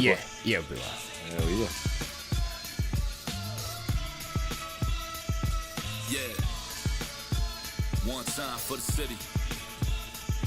Yeah, yeah. Hell yeah. Yeah. One time for the city.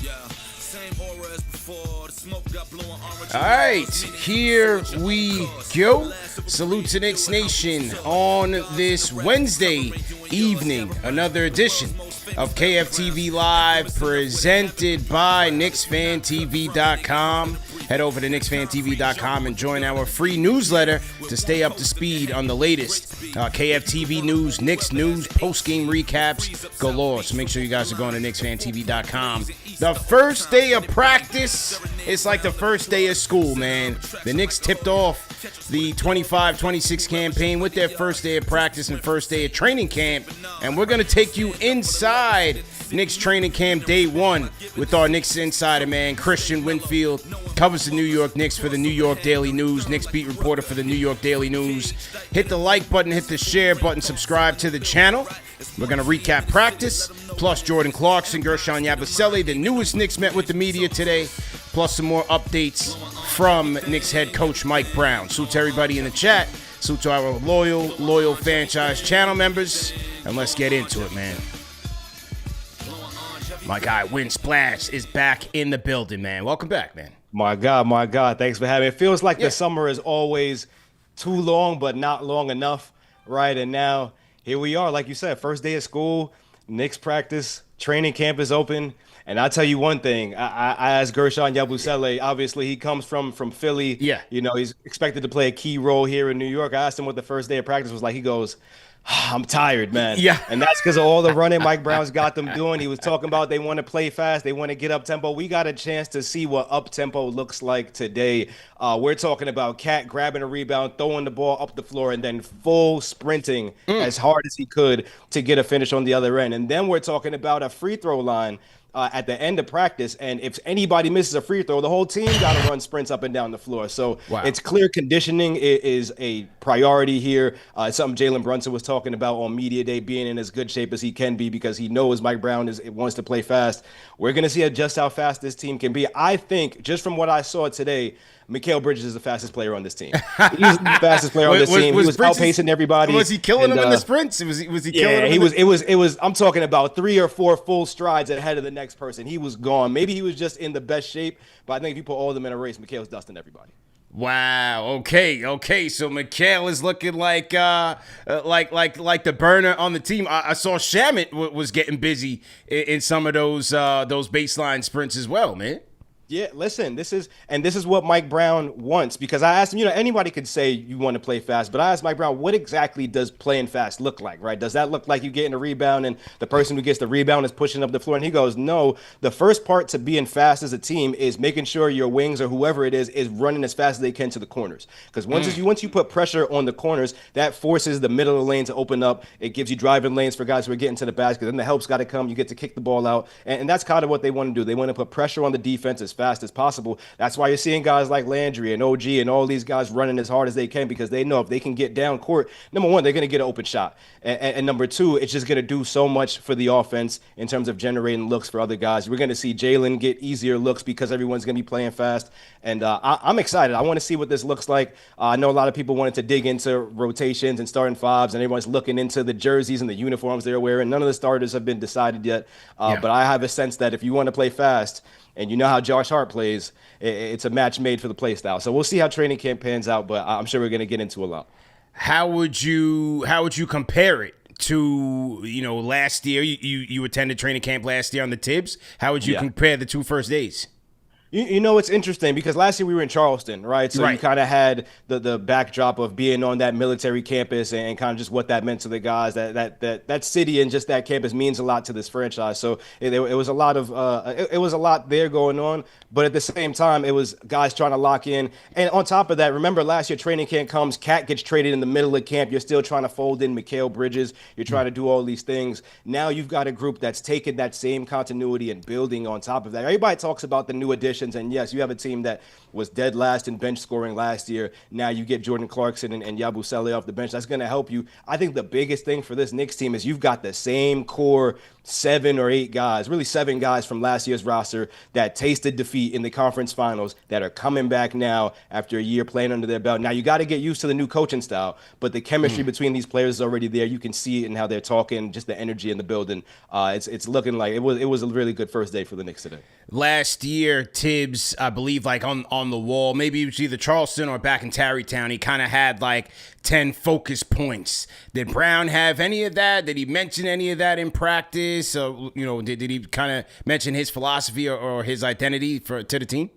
Yeah. Same aura as before. The smoke got blowing orange. All right, here we go. Salute to Knicks Nation on this Wednesday evening. Another edition of KFTV Live presented by KnicksFanTV.com. Head over to KnicksFanTV.com and join our free newsletter to stay up to speed on the latest KFTV news, Knicks news, post-game recaps galore. So make sure you guys are going to KnicksFanTV.com. The first day of practice, it's like the first day of school, man. The Knicks tipped off the 25-26 campaign with their first day of practice and first day of training camp. And we're going to take you inside Knicks training camp day one with our Knicks insider, man, Christian Winfield. Covers the New York Knicks for the New York Daily News, Knicks beat reporter for the New York Daily News. Hit the like button, hit the share button, subscribe to the channel. We're going to recap practice, plus Jordan Clarkson, Gershon Yabusele, the newest Knicks met with the media today, plus some more updates from Knicks head coach Mike Brown. Salute to everybody in the chat. Salute to our loyal Fanchise channel members. And let's get into it, man. My guy, Win Splash, is back in the building, man. Welcome back, man. My God. Thanks for having me. It feels like the summer is always too long, but not long enough, right? And now here we are, like you said, first day of school, Knicks practice, training camp is open. And I'll tell you one thing, I asked Gershon Yabusele, obviously he comes from Philly. Yeah. You know, he's expected to play a key role here in New York. I asked him what the first day of practice was like. He goes, I'm tired, man. Yeah. And that's because of all the running Mike Brown's got them doing. He was talking about they want to play fast. They want to get up-tempo. We got a chance to see what up-tempo looks like today. We're talking about Cat grabbing a rebound, throwing the ball up the floor, and then full sprinting as hard as he could to get a finish on the other end. And then we're talking about a free throw line at the end of practice, and if anybody misses a free throw, the whole team got to run sprints up and down the floor. So It's clear conditioning is a priority here. It's something Jalen Brunson was talking about on Media Day, being in as good shape as he can be because he knows Mike Brown wants to play fast. We're going to see just how fast this team can be. I think, just from what I saw today, Mikal Bridges is the fastest player on this team. He's the fastest player on this team. He was outpacing everybody. Was he killing him in the sprints? Was he killing him? It was. I'm talking about 3 or 4 full strides ahead of the next person. He was gone. Maybe he was just in the best shape, but I think if you put all of them in a race, Mikal's dusting everybody. Wow. Okay. So Mikal is looking like the burner on the team. I saw Shamet was getting busy in some of those baseline sprints as well, man. Yeah, listen, this is what Mike Brown wants, because I asked him, anybody could say you want to play fast, but I asked Mike Brown, what exactly does playing fast look like, right? Does that look like you getting a rebound and the person who gets the rebound is pushing up the floor? And he goes, no, the first part to being fast as a team is making sure your wings or whoever it is running as fast as they can to the corners. Because once you put pressure on the corners, that forces the middle of the lane to open up. It gives you driving lanes for guys who are getting to the basket. Then the help's got to come. You get to kick the ball out. And that's kind of what they want to do. They want to put pressure on the defense as fast as possible. That's why you're seeing guys like Landry and OG and all these guys running as hard as they can, because they know if they can get down court, number one, they're going to get an open shot. And number two, it's just going to do so much for the offense in terms of generating looks for other guys. We're going to see Jalen get easier looks because everyone's going to be playing fast. And I'm excited. I want to see what this looks like. I know a lot of people wanted to dig into rotations and starting fives, and everyone's looking into the jerseys and the uniforms they're wearing. None of the starters have been decided yet. But I have a sense that if you want to play fast, and you know how Josh Hart plays, it's a match made for the play style. So we'll see how training camp pans out, but I'm sure we're going to get into a lot. How would you compare it to, last year? You attended training camp last year on the Tibbs. How would you compare the 2 first days? It's interesting because last year we were in Charleston, right? So you kind of had the backdrop of being on that military campus and kind of just what that meant to the guys. That city and just that campus means a lot to this franchise. So it was a lot of it was a lot there going on. But at the same time, it was guys trying to lock in. And on top of that, remember last year training camp comes, Cat gets traded in the middle of camp. You're still trying to fold in Mikal Bridges. You're trying to do all these things. Now you've got a group that's taken that same continuity and building on top of that. Everybody talks about the new addition additions. And yes, you have a team that was dead last in bench scoring last year. Now you get Jordan Clarkson and Yabusele off the bench. That's going to help you. I think the biggest thing for this Knicks team is you've got the same core 7 or 8 guys, really 7 guys from last year's roster that tasted defeat in the conference finals that are coming back now after a year playing under their belt. Now you got to get used to the new coaching style, but the chemistry between these players is already there. You can see it in how they're talking, just the energy in the building. It's looking like it was a really good first day for the Knicks today. Last year, Tibbs, I believe, like on the wall, maybe it was either Charleston or back in Tarrytown, he kind of had like 10 focus points. Did Brown have any of that? Did he mention any of that in practice? So, did he kind of mention his philosophy or his identity to the team?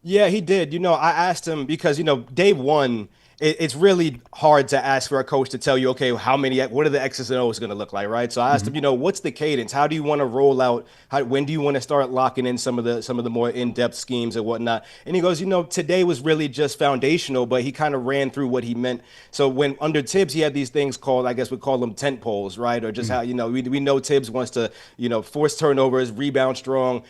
Yeah, he did. I asked him because, day one, it's really hard to ask for a coach to tell you, okay, what are the X's and O's going to look like, right? So I asked him, what's the cadence? How do you want to roll out? When do you want to start locking in some of the more in-depth schemes and whatnot? And he goes, today was really just foundational, but he kind of ran through what he meant. So when under Tibbs, he had these things called, I guess we call them tent poles, right? Or just how, we know Tibbs wants to, force turnovers, rebound strong,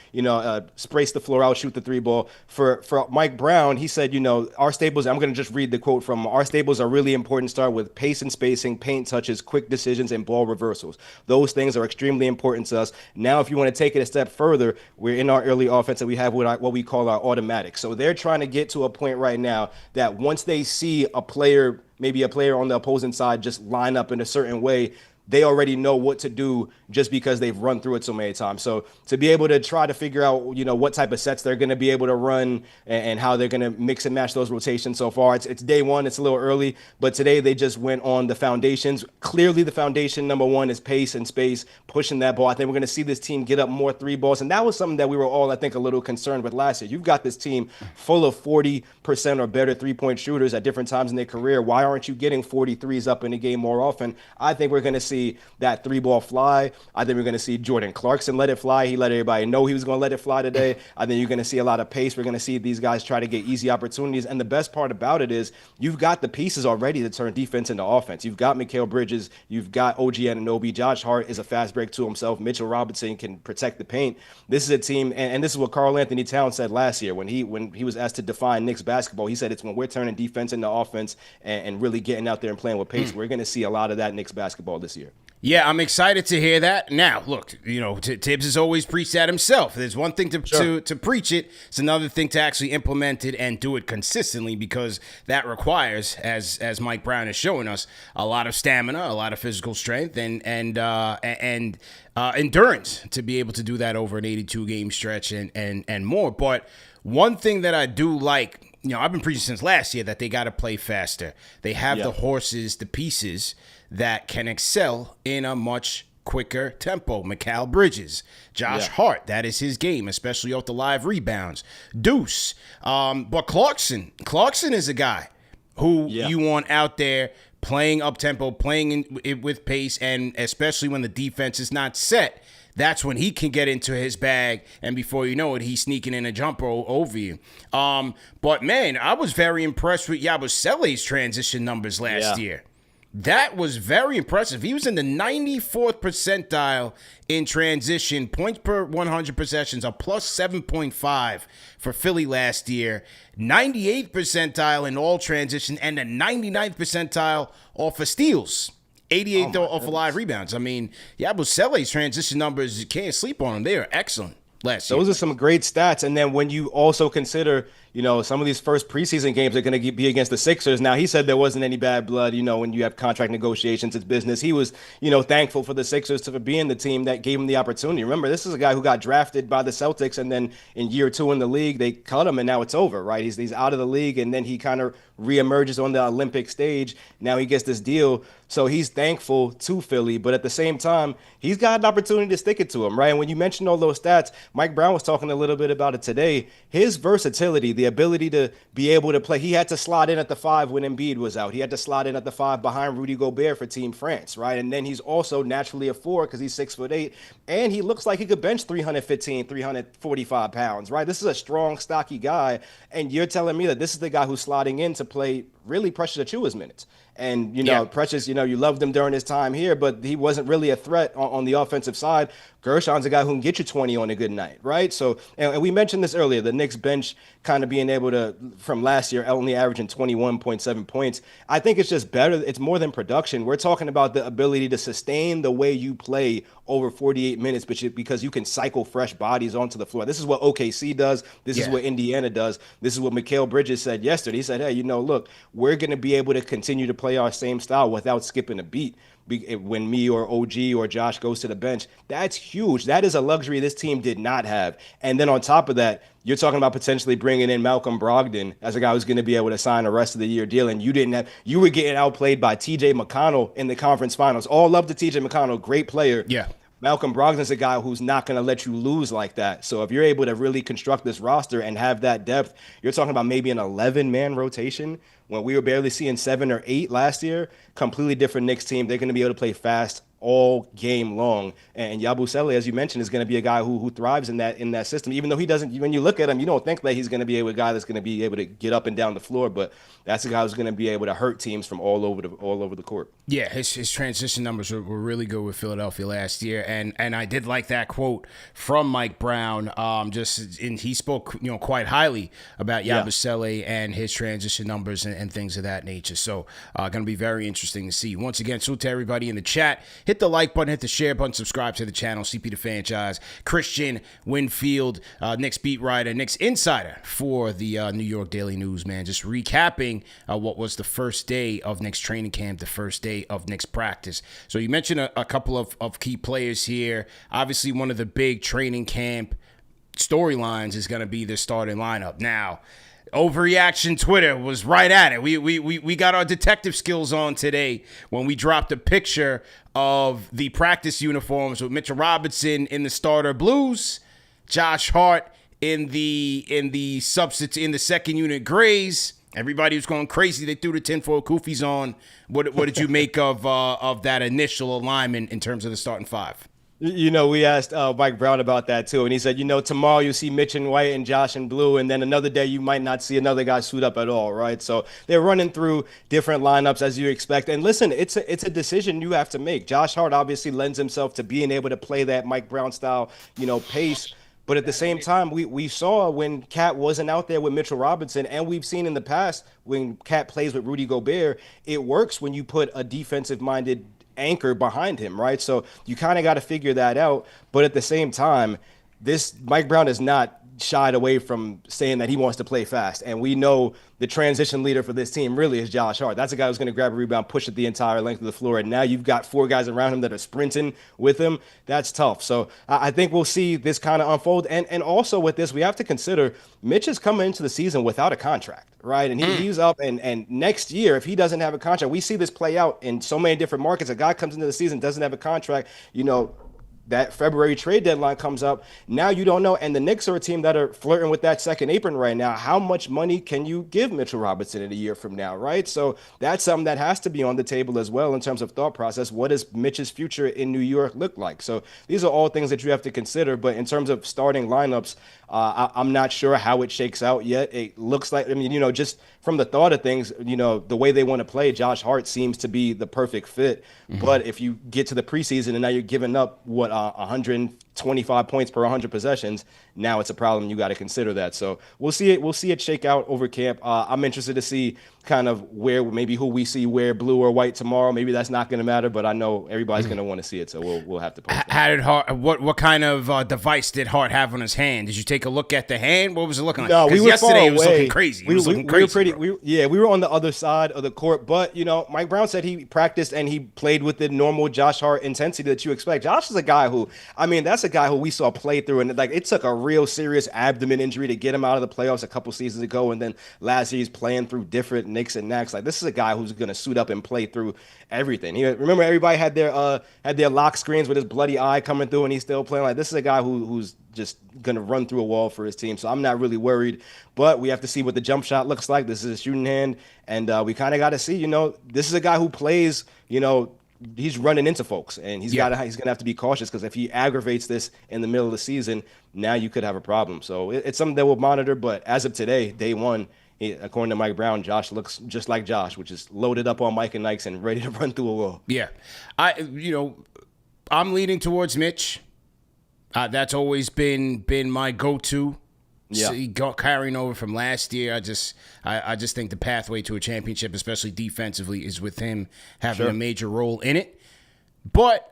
sprace the floor out, shoot the 3-ball. For Mike Brown, he said, our staples, I'm going to just read the quote from our staples are really important. Start with pace and spacing, paint touches, quick decisions, and ball reversals. Those things are extremely important to us. Now, if you want to take it a step further, we're in our early offense and we have what we call our automatic. So they're trying to get to a point right now that once they see maybe a player on the opposing side just line up in a certain way, they already know what to do just because they've run through it so many times. So to be able to try to figure out, what type of sets they're going to be able to run and how they're going to mix and match those rotations so far. It's day one. It's a little early, but today they just went on the foundations. Clearly the foundation, number one, is pace and space, pushing that ball. I think we're going to see this team get up more 3-balls. And that was something that we were all, I think, a little concerned with last year. You've got this team full of 40% or better 3-point shooters at different times in their career. Why aren't you getting 43s up in the game more often? I think we're going to see that 3-ball fly. I think we're going to see Jordan Clarkson let it fly. He let everybody know he was going to let it fly today. I think you're going to see a lot of pace. We're going to see these guys try to get easy opportunities. And the best part about it is you've got the pieces already to turn defense into offense. You've got Mikal Bridges. You've got OG Anunoby. Josh Hart is a fast break to himself. Mitchell Robinson can protect the paint. This is a team, and this is what Karl Anthony Towns said last year when he was asked to define Knicks basketball. He said it's when we're turning defense into offense and really getting out there and playing with pace. We're going to see a lot of that Knicks basketball this year. Yeah, I'm excited to hear that. Now, look, Tibbs has always preached that himself. There's one thing to preach it. It's another thing to actually implement it and do it consistently, because that requires, as Mike Brown is showing us, a lot of stamina, a lot of physical strength, and endurance to be able to do that over an 82-game stretch and more. But one thing that I do like, I've been preaching since last year that they got to play faster. They have the horses, the pieces that can excel in a much quicker tempo. Mikal Bridges, Josh Hart, that is his game, especially off the live rebounds. Deuce. But Clarkson is a guy who you want out there playing up-tempo, playing with pace, and especially when the defense is not set. That's when he can get into his bag, and before you know it, he's sneaking in a jumper over you. But, man, I was very impressed with Yabusele's transition numbers last year. That was very impressive. He was in the 94th percentile in transition, points per 100 possessions, a plus 7.5 for Philly last year, 98th percentile in all transition, and the 99th percentile off of steals. 88th off of live rebounds. I mean, Yabusele's transition numbers, you can't sleep on them. They are excellent last year. Those are some great stats. And then when you also consider, some of these first preseason games are going to be against the Sixers. Now, he said there wasn't any bad blood, when you have contract negotiations, it's business. He was, thankful for the Sixers for being the team that gave him the opportunity. Remember, this is a guy who got drafted by the Celtics, and then in year 2 in the league, they cut him, and now it's over, right? He's out of the league, and then he kind of reemerges on the Olympic stage. Now he gets this deal. So he's thankful to Philly, but at the same time, he's got an opportunity to stick it to him, right? And when you mentioned all those stats, Mike Brown was talking a little bit about it today. His versatility, the ability to be able to play. He had to slot in at the 5 when Embiid was out. He had to slot in at the 5 behind Rudy Gobert for Team France, right? And then he's also naturally a 4 because he's 6'8", and he looks like he could bench 315, 345 pounds, right? This is a strong, stocky guy, and you're telling me that this is the guy who's slotting in to play really Precious Achiuwa's minutes. And, Precious, you loved him during his time here, but he wasn't really a threat on the offensive side. Gershon's a guy who can get you 20 on a good night, right? So, and we mentioned this earlier, the Knicks bench kind of being able to, from last year, only averaging 21.7 points. I think it's just better. It's more than production. We're talking about the ability to sustain the way you play over 48 minutes, because you can cycle fresh bodies onto the floor. This is what OKC does. This is what Indiana does. This is what Mikal Bridges said yesterday. He said, hey, look, we're going to be able to continue to play our same style without skipping a beat when me or OG or Josh goes to the bench. That's huge. That is a luxury this team did not have. And then on top of that, you're talking about potentially bringing in Malcolm Brogdon as a guy who's going to be able to sign a rest of the year deal. And you were getting outplayed by TJ McConnell in the conference finals. All love to TJ McConnell, great player. Yeah. Malcolm Brogdon's a guy who's not going to let you lose like that. So if you're able to really construct this roster and have that depth, you're talking about maybe an 11-man rotation when we were barely seeing 7 or 8 last year. Completely different Knicks team. They're going to be able to play fast all game long. And Yabusele, as you mentioned, is going to be a guy who thrives in that system. Even though he doesn't, when you look at him, you don't think that he's going to be a guy that's going to be able to get up and down the floor. But that's a guy who's going to be able to hurt teams from all over the court. Yeah, his transition numbers were really good with Philadelphia last year, and I did like that quote from Mike Brown. He spoke quite highly about Yabusele and his transition numbers and things of that nature. So going to be very interesting to see. Once again, salute to everybody in the chat. Hit the like button, hit the share button, subscribe to the channel. CP the Fanchise, Christian Winfield, Knicks beat writer, Knicks insider for the New York Daily News. Man, just recapping what was the first day of Knicks training camp, the first day of Knicks practice. So you mentioned a couple of key players here. Obviously, one of the big training camp storylines is going to be the starting lineup. Now, Overreaction Twitter was right at it. We got our detective skills on today when we dropped a picture of the practice uniforms with Mitchell Robinson in the starter blues, Josh Hart in the second unit grays. Everybody was going crazy. They threw the tinfoil koofies on. What did you make of that initial alignment in terms of the starting 5? We asked Mike Brown about that, too. And he said, tomorrow you see Mitch in white and Josh in blue. And then another day you might not see another guy suit up at all, right? So they're running through different lineups as you expect. And listen, it's a decision you have to make. Josh Hart obviously lends himself to being able to play that Mike Brown style, pace. But at the same time, we saw when Cat wasn't out there with Mitchell Robinson, and we've seen in the past when Cat plays with Rudy Gobert, it works when you put a defensive-minded anchor behind him, right? So you kind of got to figure that out. But at the same time, this Mike Brown is not shied away from saying that he wants to play fast. And we know the transition leader for this team really is Josh Hart. That's a guy who's going to grab a rebound, push it the entire length of the floor. And now you've got 4 guys around him that are sprinting with him. That's tough. So I think we'll see this kind of unfold. And also with this, we have to consider Mitch is coming into the season without a contract, right? And he's up. And next year, if he doesn't have a contract, we see this play out in so many different markets. A guy comes into the season, doesn't have a contract, that February trade deadline comes up. Now you don't know. And the Knicks are a team that are flirting with that second apron right now. How much money can you give Mitchell Robinson in a year from now, right? So that's something that has to be on the table as well in terms of thought process. What does Mitch's future in New York look like? So these are all things that you have to consider. But in terms of starting lineups, I'm not sure how it shakes out yet. It looks like, just from the thought of things, the way they want to play, Josh Hart seems to be the perfect fit. Mm-hmm. But if you get to the preseason and now you're giving up, 125 points per 100 possessions, now it's a problem. You got to consider that. So we'll see it shake out over camp. I'm interested to see kind of who we see wear blue or white tomorrow. Maybe that's not going to matter, but I know everybody's going to want to see it. So we'll have to post it. How did Hart? What kind of device did Hart have on his hand? Did you take a look at the hand? What was it looking like? No, we were yesterday far it was away. looking crazy. We were on the other side of the court. But Mike Brown said he practiced and he played with the normal Josh Hart intensity that you expect. Josh is a guy who, that's that's a guy who we saw play through, and like it took a real serious abdomen injury to get him out of the playoffs a couple seasons ago, and then last year he's playing through different nicks and knacks. Like this is a guy who's gonna suit up and play through everything. Remember everybody had their lock screens with his bloody eye coming through, and he's still playing. Like this is a guy who's just gonna run through a wall for his team. So I'm not really worried, but we have to see what the jump shot looks like. This is a shooting hand, and we kind of got to see. This is a guy who plays. He's running into folks, and he's gonna have to be cautious because if he aggravates this in the middle of the season, now you could have a problem. So it's something that we'll monitor. But as of today, day one, according to Mike Brown, Josh looks just like Josh, which is loaded up on Mike and Nikes and ready to run through a wall. Yeah, I'm leaning towards Mitch. That's always been my go-to. Yeah, carrying over from last year. I just think the pathway to a championship, especially defensively, is with him having a major role in it. But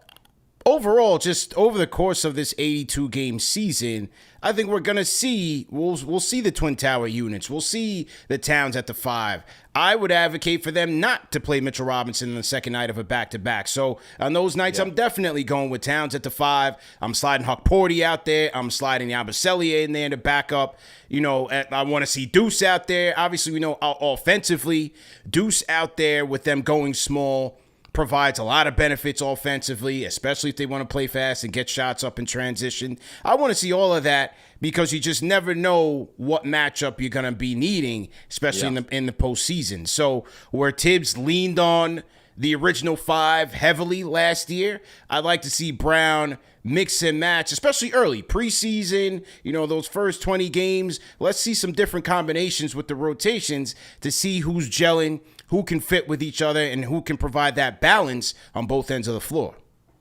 overall, just over the course of this 82 game season, I think we're gonna see we'll see the Twin Tower units. We'll see the Towns at the 5. I would advocate for them not to play Mitchell Robinson on the second night of a back-to-back. So on those nights, I'm definitely going with Towns at the 5. I'm sliding Huck Porty out there. I'm sliding Yabusele in there to back up. I want to see Deuce out there. Obviously, we know offensively, Deuce out there with them going small provides a lot of benefits offensively, especially if they want to play fast and get shots up in transition. I want to see all of that because you just never know what matchup you're going to be needing, especially in the postseason. So where Tibbs leaned on the original 5 heavily last year, I'd like to see Brown mix and match, especially early preseason, those first 20 games. Let's see some different combinations with the rotations to see who's gelling, who can fit with each other, and who can provide that balance on both ends of the floor.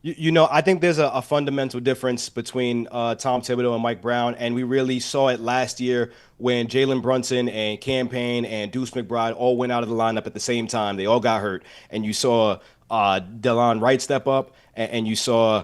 I think there's a fundamental difference between Tom Thibodeau and Mike Brown, and we really saw it last year when Jalen Brunson and Cam Payne and Deuce McBride all went out of the lineup at the same time. They all got hurt, and you saw Delon Wright step up, and you saw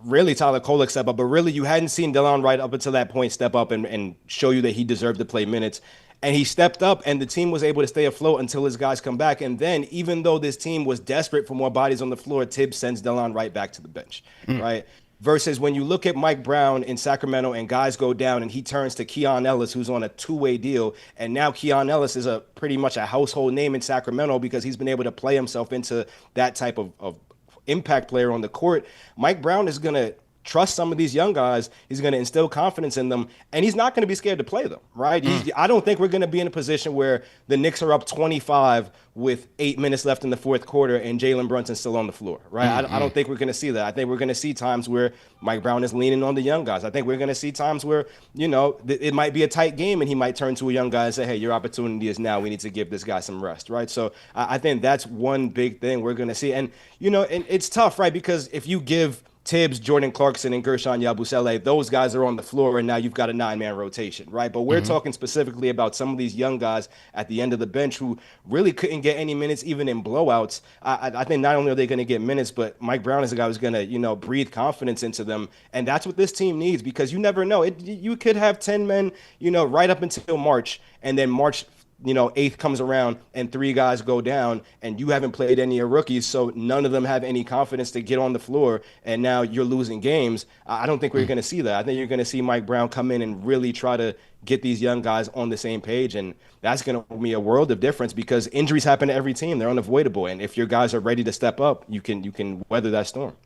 really Tyler Kolek step up, but really you hadn't seen Delon Wright up until that point step up and show you that he deserved to play minutes. And he stepped up, and the team was able to stay afloat until his guys come back. And then, even though this team was desperate for more bodies on the floor, Tibbs sends Delon right back to the bench, right? Versus when you look at Mike Brown in Sacramento and guys go down and he turns to Keon Ellis, who's on a 2-way deal. And now Keon Ellis is pretty much a household name in Sacramento because he's been able to play himself into that type of impact player on the court. Mike Brown is going to trust some of these young guys. He's going to instill confidence in them, and he's not going to be scared to play them, right? I don't think we're going to be in a position where the Knicks are up 25 with 8 minutes left in the fourth quarter and Jalen Brunson's still on the floor, right? I don't think we're going to see that. I think we're going to see times where Mike Brown is leaning on the young guys. I think we're going to see times where, it might be a tight game and he might turn to a young guy and say, hey, your opportunity is now. We need to give this guy some rest, right? So I think that's one big thing we're going to see. And, and it's tough, right? Because if you give Tibbs, Jordan Clarkson, and Gershon Yabusele, those guys are on the floor, and now you've got a 9-man rotation, right? But we're talking specifically about some of these young guys at the end of the bench who really couldn't get any minutes even in blowouts. I think not only are they going to get minutes, but Mike Brown is a guy who's going to, breathe confidence into them, and that's what this team needs because you never know. You could have 10 men, right up until March, and then March 8th comes around and 3 guys go down and you haven't played any of your rookies, so none of them have any confidence to get on the floor, and now you're losing games. I don't think we're going to see that. I think you're going to see Mike Brown come in and really try to get these young guys on the same page, and that's going to be a world of difference because injuries happen to every team. They're unavoidable, and if your guys are ready to step up, you can weather that storm.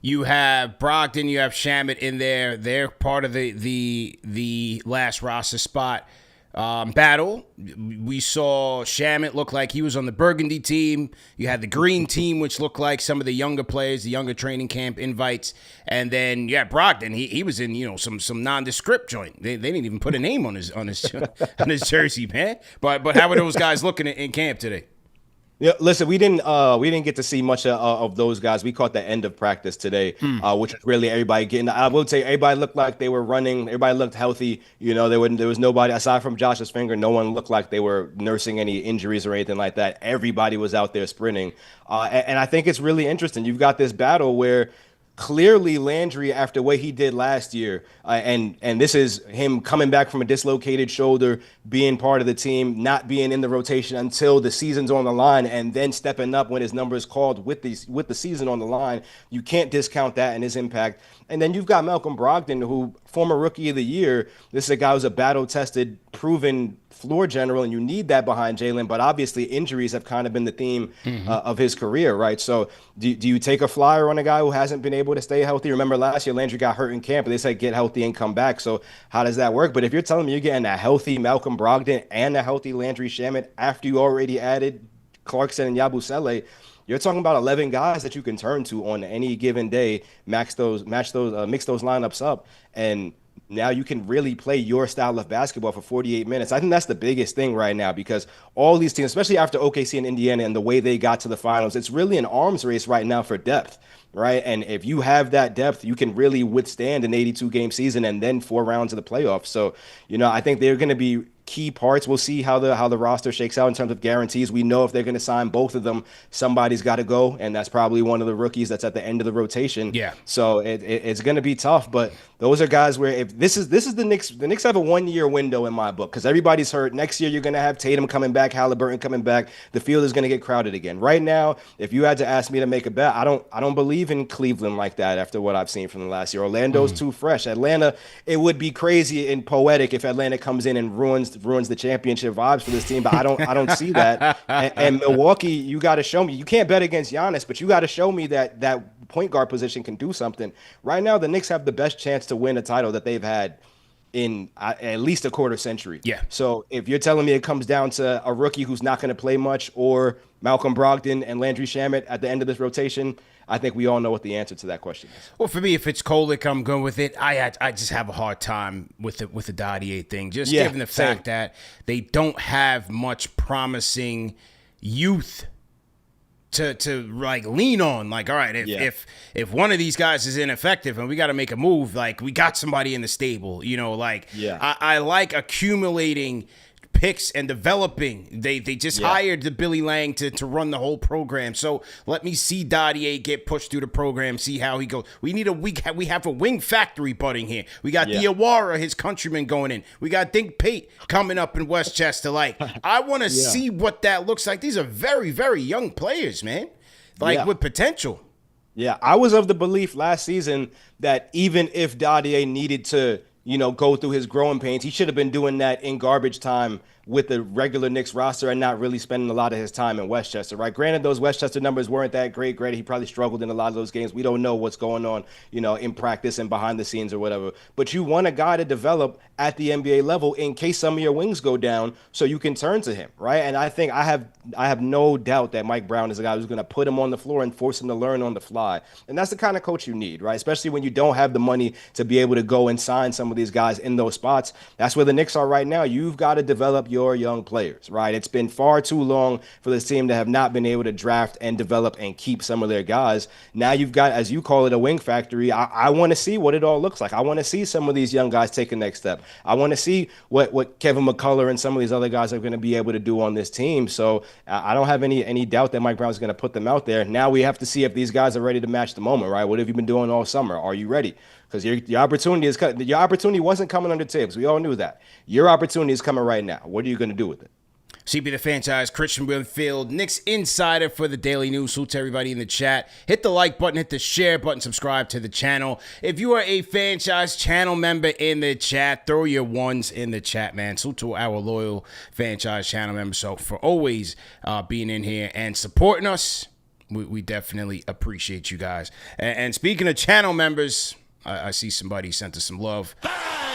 You have Brogdon, you have Shamet in there. They're part of the last roster spot battle. We saw Shamet look like he was on the burgundy team. You had the green team, which looked like some of the younger players, the younger training camp invites. And then, Brogdon, he was in, some nondescript joint. They didn't even put a name on his on his jersey, man. But how were those guys looking in camp today? Yeah, listen, we didn't get to see much of those guys. We caught the end of practice today, which is really everybody getting. I will say everybody looked like they were running. Everybody looked healthy. There was nobody aside from Josh's finger. No one looked like they were nursing any injuries or anything like that. Everybody was out there sprinting, and I think it's really interesting. You've got this battle where clearly Landry, after what he did last year, and this is him coming back from a dislocated shoulder, being part of the team, not being in the rotation until the season's on the line, and then stepping up when his number is called with the season on the line. You can't discount that and his impact. And then you've got Malcolm Brogdon, who former Rookie of the Year. This is a guy who's a battle-tested, proven floor general, and you need that behind Jalen. But obviously, injuries have kind of been the theme of his career, right? So, do you take a flyer on a guy who hasn't been able to stay healthy? Remember last year, Landry got hurt in camp, and they said get healthy and come back. So, how does that work? But if you're telling me you're getting a healthy Malcolm Brogdon and a healthy Landry Shamet after you already added Clarkson and Yabusele, you're talking about 11 guys that you can turn to on any given day, mix those lineups up, and now you can really play your style of basketball for 48 minutes. I think that's the biggest thing right now, because all these teams, especially after OKC and Indiana and the way they got to the finals, it's really an arms race right now for depth, right? And if you have that depth, you can really withstand an 82-game season and then 4 rounds of the playoffs. So, I think they're going to be key parts. We'll see how the roster shakes out in terms of guarantees. We know if they're going to sign both of them, somebody's got to go, and that's probably one of the rookies that's at the end of the rotation. Yeah. So it's going to be tough, but those are guys where if this is the Knicks have a 1-year window in my book, because everybody's hurt. Next year you're going to have Tatum coming back, Halliburton coming back. The field is going to get crowded again. Right now, if you had to ask me to make a bet, I don't believe in Cleveland like that after what I've seen from the last year. Orlando's too fresh. Atlanta, it would be crazy and poetic if Atlanta comes in and ruins the championship vibes for this team, but I don't see that. And Milwaukee, you got to show me. You can't bet against Giannis, but you got to show me that point guard position can do something. Right now, the Knicks have the best chance to win a title that they've had in at least a quarter century. Yeah. So if you're telling me it comes down to a rookie who's not going to play much, or Malcolm Brogdon and Landry Shamet at the end of this rotation, I think we all know what the answer to that question is. Well, for me, if it's Kolek, I'm going with it. I just have a hard time with the Dadier thing, just given the fact that they don't have much promising youth to like lean on. Like, all right, if one of these guys is ineffective and we got to make a move, like we got somebody in the stable, I like accumulating picks and developing. They just hired the Billy Lang to run the whole program. So let me see Dadier get pushed through the program, see how he goes. We have a wing factory budding here. We got Diawara, his countryman, going in. We got Dink Pate coming up in Westchester. Like, I want to see what that looks like. These are very, very young players, man. With potential. Yeah, I was of the belief last season that even if Dadier needed to go through his growing pains, he should have been doing that in garbage time with the regular Knicks roster and not really spending a lot of his time in Westchester, right? Granted, those Westchester numbers weren't that great. Granted, he probably struggled in a lot of those games. We don't know what's going on, in practice and behind the scenes or whatever. But you want a guy to develop at the NBA level in case some of your wings go down, so you can turn to him, right? And I think I have no doubt that Mike Brown is a guy who's going to put him on the floor and force him to learn on the fly. And that's the kind of coach you need, right? Especially when you don't have the money to be able to go and sign some of these guys in those spots. That's where the Knicks are right now. You've got to develop your young players, right? It's been far too long for this team to have not been able to draft and develop and keep some of their guys. Now you've got, as you call it, a wing factory. I want to see what it all looks like. I want to see some of these young guys take a next step. I want to see what Kevin McCullough and some of these other guys are going to be able to do on this team. So I don't have any doubt that Mike Brown is going to put them out there. Now we have to see if these guys are ready to match the moment, right? What have you been doing all summer? Are you ready? Because your opportunity wasn't coming under Tibbs. We all knew that. Your opportunity is coming right now. What are you going to do with it? CP the Fanchise, Christian Winfield, Knicks Insider for the Daily News. Salute to everybody in the chat. Hit the like button, hit the share button, subscribe to the channel. If you are a Fanchise channel member in the chat, throw your ones in the chat, man. Salute to our loyal Fanchise channel members. So for always being in here and supporting us, we definitely appreciate you guys. And speaking of channel members, I see somebody sent us some love.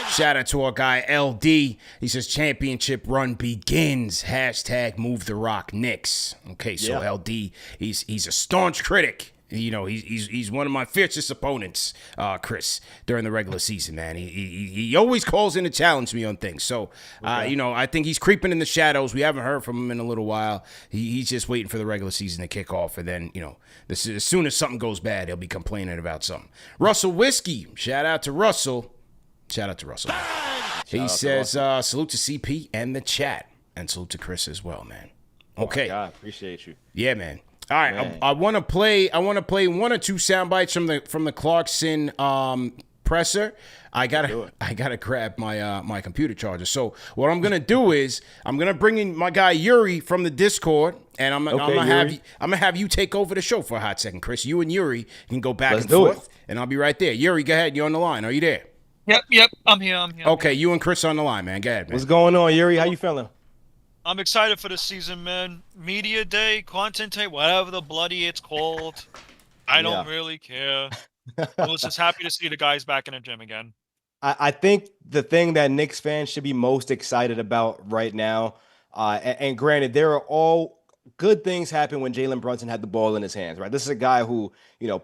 Shout out to our guy LD. He says championship run begins. # move the rock Knicks. Okay, so LD, he's a staunch critic. He's one of my fiercest opponents, Chris, during the regular season, man. He always calls in to challenge me on things. So, I think he's creeping in the shadows. We haven't heard from him in a little while. He's just waiting for the regular season to kick off. And then, as soon as something goes bad, he'll be complaining about something. Russell Whiskey. Shout out to Russell. He says, salute to CP and the chat. And salute to Chris as well, man. Okay. Oh my God, appreciate you. Yeah, man. All right, Man. I want to play. I want to play one or two sound bites from the Clarkson presser. I gotta grab my my computer charger. So what I'm gonna do is I'm gonna bring in my guy Yuri from the Discord, and I'm gonna have you take over the show for a hot second, Chris. You and Yuri can go back and forth, and I'll be right there. Yuri, go ahead. You're on the line. Are you there? Yep. I'm here. Okay, you and Chris on the line, man. Go ahead, man. What's going on, Yuri? How you feeling? I'm excited for the season, man. Media day, content day, whatever the bloody it's called. I don't really care. I was just happy to see the guys back in the gym again. I think the thing that Knicks fans should be most excited about right now, and granted, there are all good things happen when Jalen Brunson had the ball in his hands, right? This is a guy who,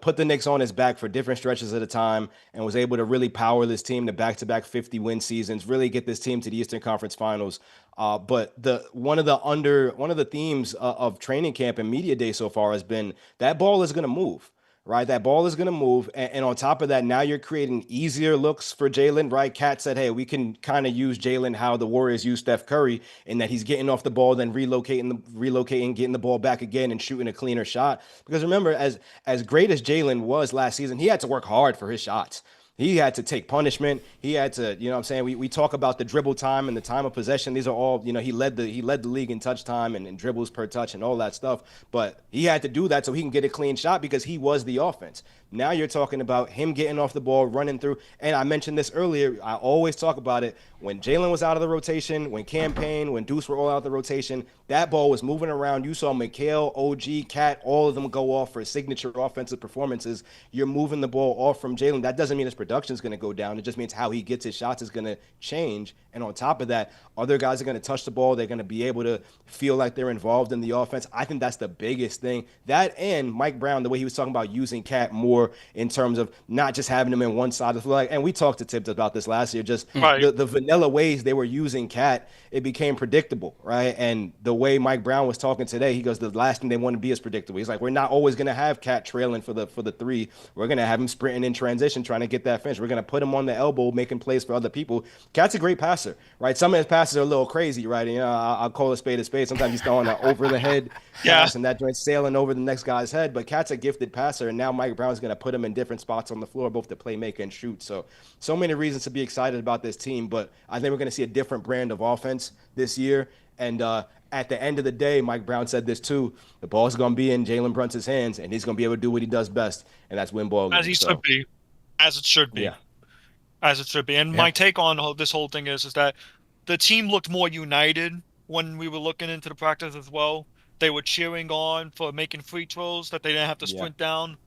put the Knicks on his back for different stretches at a time and was able to really power this team to back-to-back 50-win seasons, really get this team to the Eastern Conference Finals. But one of the themes of training camp and media day so far has been that ball is going to move. Right, that ball is going to move, and on top of that, now you're creating easier looks for Jalen. Right, Cat said, "Hey, we can kind of use Jalen how the Warriors use Steph Curry, in that he's getting off the ball, then relocating, getting the ball back again, and shooting a cleaner shot." Because remember, as great as Jalen was last season, he had to work hard for his shots. He had to take punishment. He had to, what I'm saying? We talk about the dribble time and the time of possession. These are all, he led the league in touch time and dribbles per touch and all that stuff. But he had to do that so he can get a clean shot because he was the offense. Now you're talking about him getting off the ball, running through. And I mentioned this earlier. I always talk about it. When Jalen was out of the rotation, when Campaign, when Deuce were all out of the rotation, that ball was moving around. You saw Mikal, OG, Cat, all of them go off for signature offensive performances. You're moving the ball off from Jalen. That doesn't mean his production is going to go down. It just means how he gets his shots is going to change. And on top of that, other guys are going to touch the ball. They're going to be able to feel like they're involved in the offense. I think that's the biggest thing. That and Mike Brown, the way he was talking about using Cat more in terms of not just having him in one side of the floor. And we talked to Tibbs about this last year, just the vanilla ways they were using Cat, it became predictable, right? And the way Mike Brown was talking today, he goes, the last thing they want to be is predictable. He's like, we're not always going to have Cat trailing for the three. We're going to have him sprinting in transition, trying to get that finish. We're going to put him on the elbow, making plays for other people. Cat's a great passer, right? Some of his passes are a little crazy, right? I'll call a spade a spade. Sometimes he's throwing an over the head pass and that joint sailing over the next guy's head. But Cat's a gifted passer, and now Mike Brown's going to put him in different spots on the floor, both to play, make, and shoot. So many reasons to be excited about this team. But I think we're going to see a different brand of offense this year. And at the end of the day, Mike Brown said this too, the ball's going to be in Jalen Brunson's hands, and he's going to be able to do what he does best, and that's win ball games. As he should be. As it should be. Yeah. As it should be. And my take on this whole thing is that the team looked more united when we were looking into the practice as well. They were cheering on for making free throws that they didn't have to sprint down.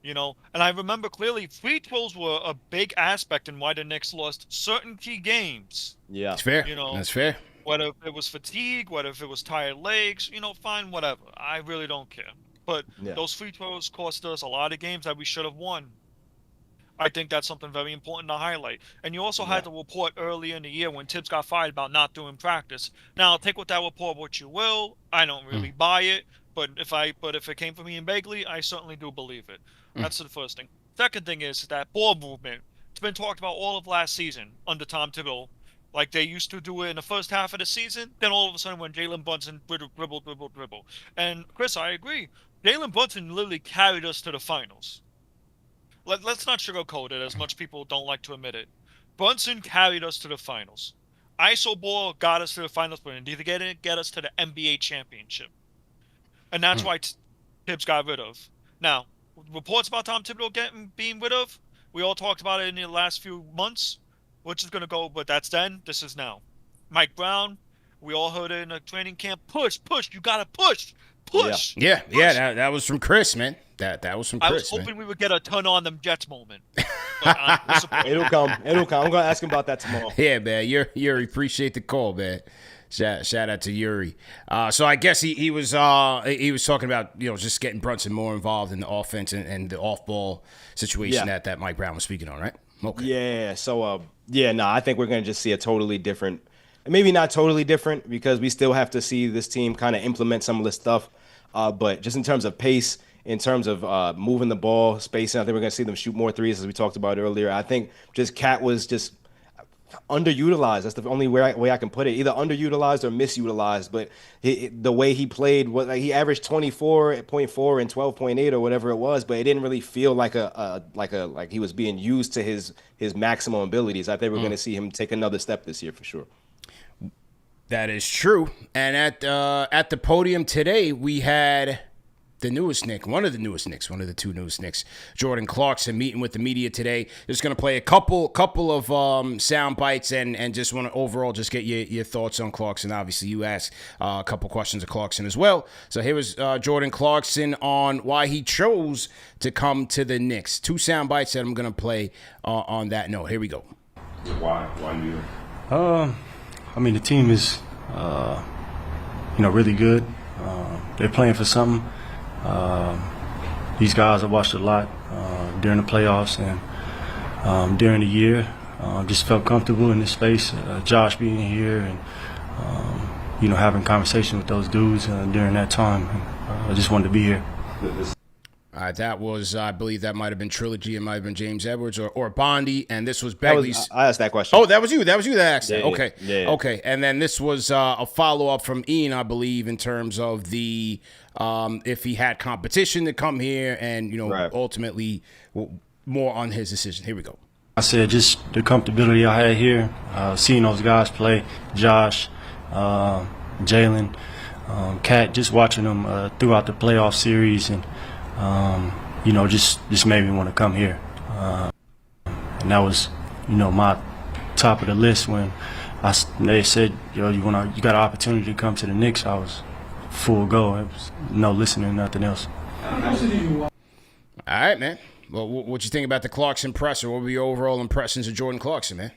And I remember clearly free throws were a big aspect in why the Knicks lost certain key games. Yeah. That's fair. That's fair. Whether it was fatigue, whether if it was tired legs, fine, whatever. I really don't care. But those free throws cost us a lot of games that we should have won. I think that's something very important to highlight. And you also had the report earlier in the year when Tibbs got fired about not doing practice. Now, take with that report what you will. I don't really buy it. But if it came from Ian Begley, I certainly do believe it. That's the first thing. Second thing is that ball movement. It's been talked about all of last season under Tom Thibodeau. Like they used to do it in the first half of the season. Then all of a sudden when Jalen Brunson dribble. And Chris, I agree. Jalen Brunson literally carried us to the finals. Let's not sugarcoat it as much people don't like to admit it. Brunson carried us to the finals. ISO ball got us to the finals, but it didn't get us to the NBA championship. And that's why Tibbs got rid of. Now, reports about Tom Thibodeau being rid of, we all talked about it in the last few months, which is going to go, but that's then, this is now. Mike Brown, we all heard it in the training camp, push, you got to push. Yeah, that was from Chris, man. That was from Chris, I was hoping we would get a ton on them Jets moment. It'll come. I'm going to ask him about that tomorrow. Yeah, man. Yuri, appreciate the call, man. Shout out to Yuri. So I guess he was talking about just getting Brunson more involved in the offense and the off ball situation that Mike Brown was speaking on, right? Okay. Yeah. So I think we're going to just see a totally different, maybe not totally different because we still have to see this team kind of implement some of this stuff. But just in terms of pace, in terms of moving the ball, spacing, I think we're going to see them shoot more threes as we talked about earlier. I think just Cat was just underutilized. That's the only way I can put it. Either underutilized or misutilized. But the way he played was like he averaged 24.4 and 12.8 or whatever it was, but it didn't really feel like he was being used to his maximum abilities. I think we're going to see him take another step this year for sure. That is true. And at the podium today, we had the newest Knick, one of the two newest Knicks, Jordan Clarkson, meeting with the media today. Just going to play a couple of sound bites and just want to overall just get your thoughts on Clarkson. Obviously, you asked a couple questions of Clarkson as well. So here was Jordan Clarkson on why he chose to come to the Knicks. 2 sound bites that I'm going to play on that note. Here we go. Why you? I mean, the team is, really good. They're playing for something. These guys I watched a lot during the playoffs and during the year. Just felt comfortable in this space. Josh being here and having conversation with those dudes during that time. I just wanted to be here. That was, I believe that might have been Trilogy. It might have been James Edwards or Bondi. And this was Begley's. I asked that question. Oh, that was you. That was you that asked that. Yeah, Okay. yeah. Okay. And then this was a follow-up from Ian, I believe, in terms of the if he had competition to come here and, right. ultimately more on his decision. Here we go. I said just the comfortability I had here, seeing those guys play, Josh, Jalen, Kat, just watching them throughout the playoff series and just made me want to come here. And that was, my top of the list when they said, you got an opportunity to come to the Knicks. I was full go. It was no listening, nothing else. All right, man. Well, what you think about the Clarkson presser? What were your overall impressions of Jordan Clarkson, man?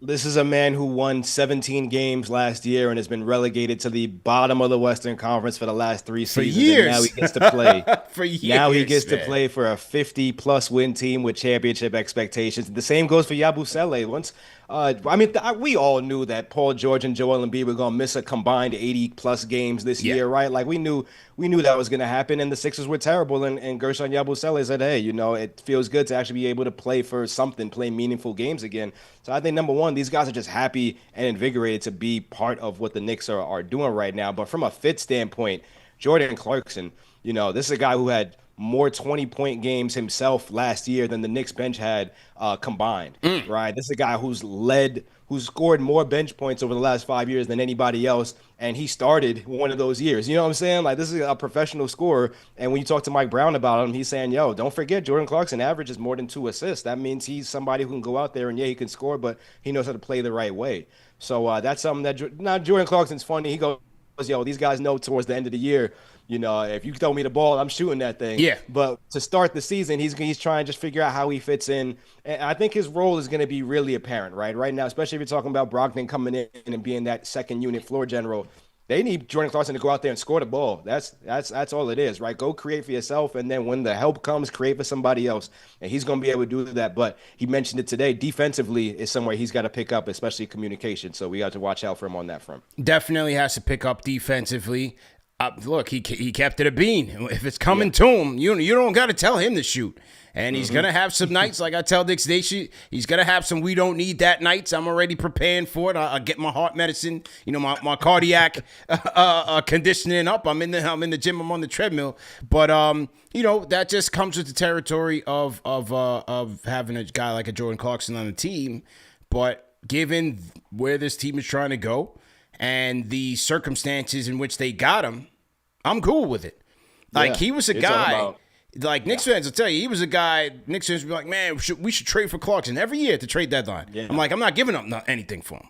This is a man who won 17 games last year and has been relegated to the bottom of the Western Conference for the last 3 seasons. For years. And now he gets to play. For years. Now he gets man. to play for a 50-plus win team with championship expectations. The same goes for Yabusele. We all knew that Paul George and Joel Embiid were going to miss a combined 80-plus games this year, right? Like we knew that was going to happen, and the Sixers were terrible. And Gershon Yabusele said, hey, it feels good to actually be able to play for something, play meaningful games again. So I think, number one, these guys are just happy and invigorated to be part of what the Knicks are doing right now. But from a fit standpoint, Jordan Clarkson, this is a guy who had more 20-point games himself last year than the Knicks bench had combined, right? This is a guy who's scored more bench points over the last 5 years than anybody else, and he started one of those years. You know what I'm saying? Like, this is a professional scorer, and when you talk to Mike Brown about him, he's saying, don't forget, Jordan Clarkson averages more than 2 assists. That means he's somebody who can go out there and, he can score, but he knows how to play the right way. So that's something that Jordan Clarkson's funny. He goes, these guys know towards the end of the year, if you throw me the ball, I'm shooting that thing. Yeah. But to start the season, he's trying to just figure out how he fits in. And I think his role is going to be really apparent, right? Right now, especially if you're talking about Brogdon coming in and being that second unit floor general, they need Jordan Clarkson to go out there and score the ball. That's all it is, right? Go create for yourself, and then when the help comes, create for somebody else. And he's going to be able to do that. But he mentioned it today. Defensively is somewhere he's got to pick up, especially communication. So we got to watch out for him on that front. Definitely has to pick up defensively. Look, he kept it a bean. If it's coming to him, you don't got to tell him to shoot. And he's going to have some nights, like I tell Dick Station, he's going to have some we don't need that nights. I'm already preparing for it. I'll get my heart medicine, my cardiac conditioning up. I'm in the gym, I'm on the treadmill. But, that just comes with the territory of having a guy like a Jordan Clarkson on the team. But given where this team is trying to go and the circumstances in which they got him, I'm cool with it. Like, he was a guy, like Knicks fans will tell you, he was a guy, Knicks fans would be like, man, we should trade for Clarkson every year at the trade deadline. Yeah. I'm like, I'm not giving up anything for him.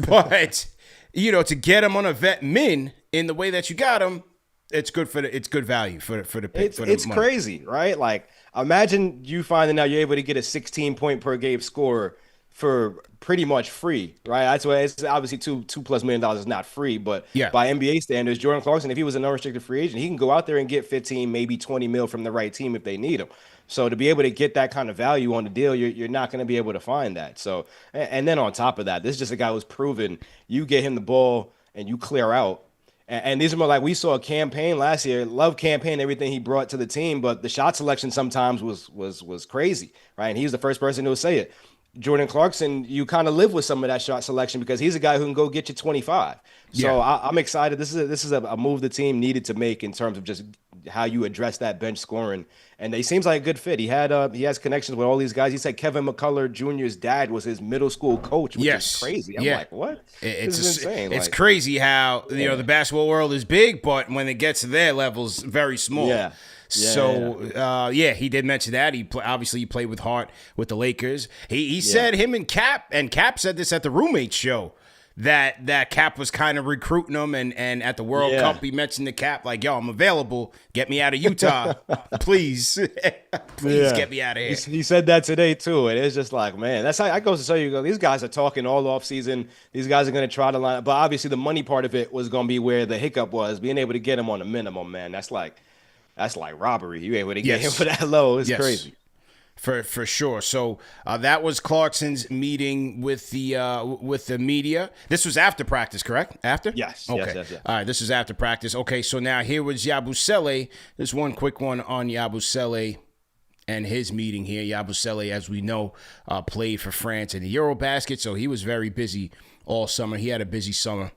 But, to get him on a vet min in the way that you got him, it's good value for the pick. It's crazy, right? Like, imagine you finding out you're able to get a 16-point per game scorer for pretty much free, right? That's why it's obviously $2+ million is not free, but by NBA standards, Jordan Clarkson, if he was an unrestricted free agent, he can go out there and get 15, maybe 20 mil from the right team if they need him. So to be able to get that kind of value on the deal, you're not going to be able to find that. So, and then on top of that, this is just a guy who's proven you get him the ball and you clear out. And these are more like we saw a campaign last year. Love campaign, everything he brought to the team, but the shot selection sometimes was crazy, right? And he was the first person to say it. Jordan Clarkson, you kind of live with some of that shot selection because he's a guy who can go get you 25. So Yeah. I'm excited. This is a move the team needed to make in terms of just how you address that bench scoring. And he seems like a good fit. He has connections with all these guys. He said Kevin McCullough Jr.'s dad was his middle school coach, which is crazy. I'm like, what? This is insane. It's crazy how the basketball world is big, but when it gets to their levels, very small. Yeah. He did mention that. Obviously he played with Hart with the Lakers. He said him and Cap said this at the roommates show that Cap was kind of recruiting him, and at the World Cup he mentioned to Cap like, yo, I'm available. Get me out of Utah, please. Please get me out of here. He said that today too, and it's just like, man, that's how I goes to show you. These guys are talking all off season. These guys are going to try to line up, but obviously the money part of it was going to be where the hiccup was, being able to get him on a minimum. Man, that's like robbery. You able to get him for that low? It's crazy. For sure. So that was Clarkson's meeting with the media. This was after practice, correct? After? Yes. Okay. Yes. All right. This is after practice. Okay. So now here was Yabusele. There's one quick one on Yabusele and his meeting here. Yabusele, as we know, played for France in the Eurobasket, so he was very busy all summer. He had a busy summer.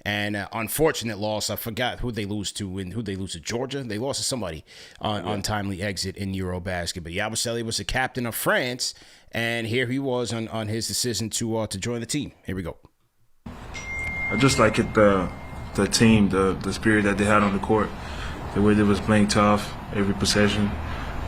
And unfortunate loss. I forgot who they lose to. And who they lose to? Georgia. They lost to somebody on untimely exit in Eurobasket. But Yabusele was the captain of France, and here he was on his decision to join the team. Here we go. I just like it, the team, the spirit that they had on the court, the way they was playing tough every possession.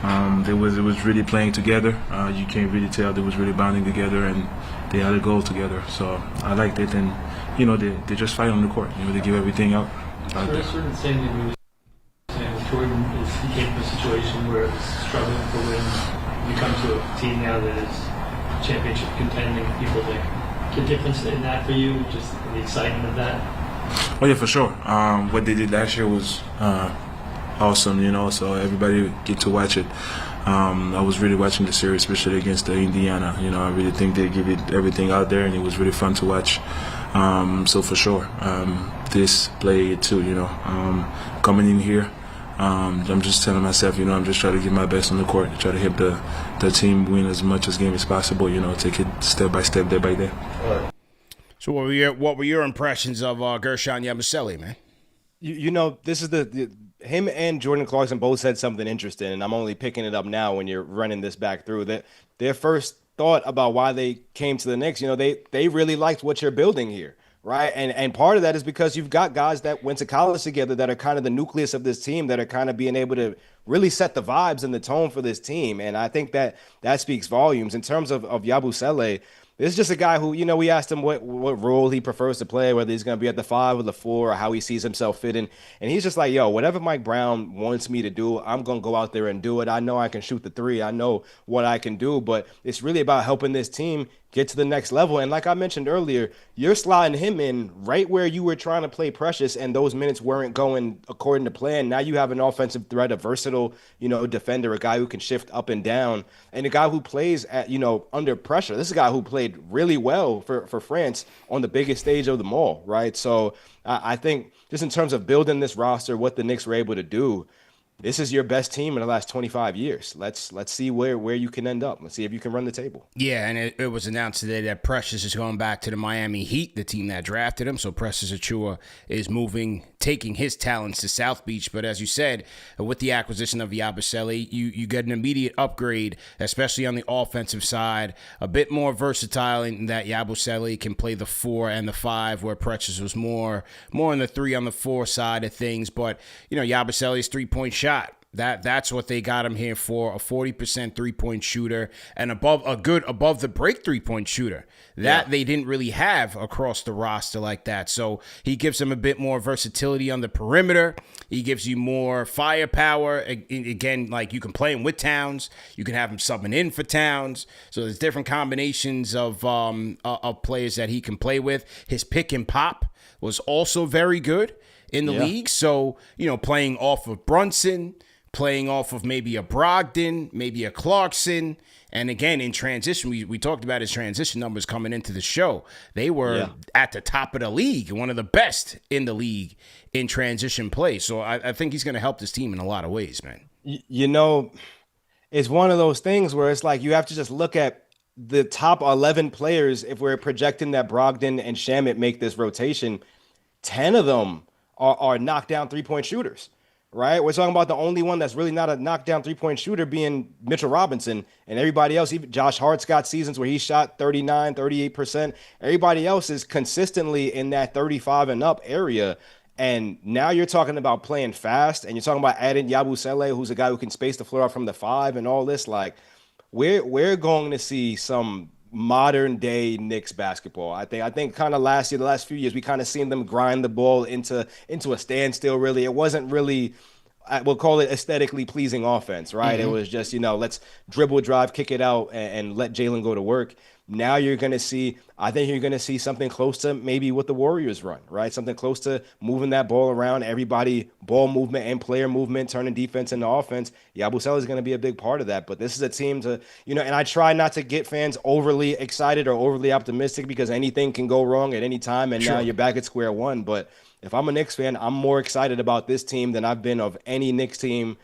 It was really playing together. You can't really tell they was really bonding together, and they had a goal together. So I liked it, and they just fight on the court. They give everything out. There's a certain thing that we were saying with Jordan is he came from a situation where it's struggling for wins. You come to a team now that is championship contending. People think the difference in that for you, just the excitement of that. Oh yeah, for sure. What they did last year was awesome. So everybody get to watch it. I was really watching the series, especially against the Indiana. I really think they give it everything out there, and it was really fun to watch. So for sure, this play too. Coming in here, I'm just telling myself, I'm just trying to give my best on the court, try to help the team win as much as game as possible. Take it step by step, day by day. So what were your impressions of Gershon Yabusele, man? This is the him and Jordan Clarkson both said something interesting, and I'm only picking it up now when you're running this back through that their first thought about why they came to the Knicks. They really liked what you're building here, right? And part of that is because you've got guys that went to college together that are kind of the nucleus of this team that are kind of being able to really set the vibes and the tone for this team. And I think that speaks volumes in terms of Yabusele. This is just a guy who, we asked him what role he prefers to play, whether he's going to be at the 5 or the 4, or how he sees himself fitting. And he's just like, yo, whatever Mike Brown wants me to do, I'm going to go out there and do it. I know I can shoot the 3. I know what I can do, but it's really about helping this team get to the next level. And like I mentioned earlier, you're sliding him in right where you were trying to play Precious, and those minutes weren't going according to plan. Now you have an offensive threat, a versatile, defender, a guy who can shift up and down, and a guy who plays at, under pressure. This is a guy who played really well for France on the biggest stage of them all, right? So I think just in terms of building this roster, what the Knicks were able to do, this is your best team in the last 25 years. Let's see where you can end up. Let's see if you can run the table. Yeah, and it was announced today that Precious is going back to the Miami Heat, the team that drafted him. So Precious Achiuwa is taking his talents to South Beach. But as you said, with the acquisition of Yabusele, you get an immediate upgrade, especially on the offensive side. A bit more versatile in that Yabusele can play the 4 and the 5, where Precious was more in the 3 on the 4 side of things. But, Yabusele's three-point shot, that's what they got him here for, a 40% three-point shooter and above the break three-point shooter that they didn't really have across the roster like that. So he gives them a bit more versatility on the perimeter. He gives you more firepower. Again, like you can play him with Towns. You can have him subbing in for Towns. So there's different combinations of players that he can play with. His pick and pop was also very good in the league. So, playing off of Brunson, playing off of maybe a Brogdon, maybe a Clarkson. And again, in transition, we talked about his transition numbers coming into the show. They were at the top of the league, one of the best in the league in transition play. So I think he's going to help this team in a lot of ways, man. It's one of those things where it's like you have to just look at the top 11 players, if we're projecting that Brogdon and Shamet make this rotation, 10 of them are knockdown three-point shooters, right? We're talking about the only one that's really not a knockdown three-point shooter being Mitchell Robinson, and everybody else, even Josh Hart's got seasons where he shot 39, 38%. Everybody else is consistently in that 35 and up area. And now you're talking about playing fast, and you're talking about adding Yabusele, who's a guy who can space the floor out from the 5 and all this. Like, we're going to see some modern day Knicks basketball. I think kind of last year, the last few years, we kind of seen them grind the ball into a standstill. Really, it wasn't really, we'll call it aesthetically pleasing offense, right? It was just, let's dribble, drive, kick it out, and let Jalen go to work. Now I think you're going to see something close to maybe what the Warriors run, right? Something close to moving that ball around, everybody, ball movement and player movement, turning defense into offense. Yabusele is going to be a big part of that. But this is a team to, and I try not to get fans overly excited or overly optimistic because anything can go wrong at any time. And now you're back at square one. But if I'm a Knicks fan, I'm more excited about this team than I've been of any Knicks team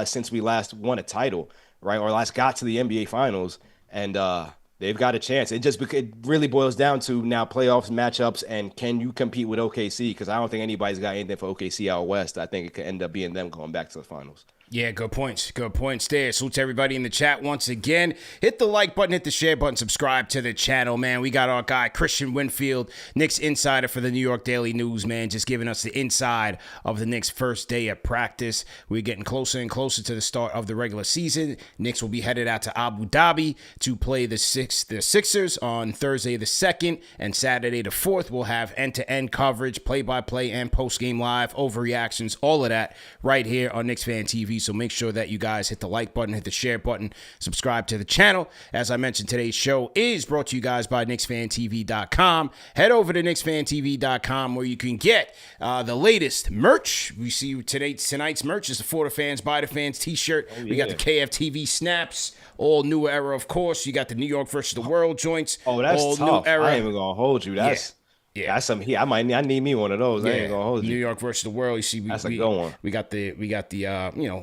since we last won a title, right? Or last got to the NBA Finals. And, they've got a chance. It really boils down to now playoffs, matchups, and can you compete with OKC? Because I don't think anybody's got anything for OKC out west. I think it could end up being them going back to the finals. Yeah, good points. Good points there. Salute to everybody in the chat once again. Hit the like button, hit the share button, subscribe to the channel, man. We got our guy, Christian Winfield, Knicks insider for the New York Daily News, man, just giving us the inside of the Knicks' first day of practice. We're getting closer and closer to the start of the regular season. Knicks will be headed out to Abu Dhabi to play the Sixers on Thursday the 2nd, and Saturday the 4th. We'll have end-to-end coverage, play-by-play, and post-game live, overreactions, all of that right here on KnicksFanTV. So make sure that you guys hit the like button, hit the share button, subscribe to the channel. As I mentioned, today's show is brought to you guys by KnicksFanTV.com. Head over to KnicksFanTV.com where you can get the latest merch. We see tonight's merch is the For the Fans, By the Fans t-shirt. We got the KFTV snaps, all new era, of course. You got the New York versus the World joints. Oh, that's all tough. New era. I ain't even going to hold you. Yeah, that's some heat. I need me one of those. I ain't gonna hold you. New York versus the world. You see, that's a good one. We got the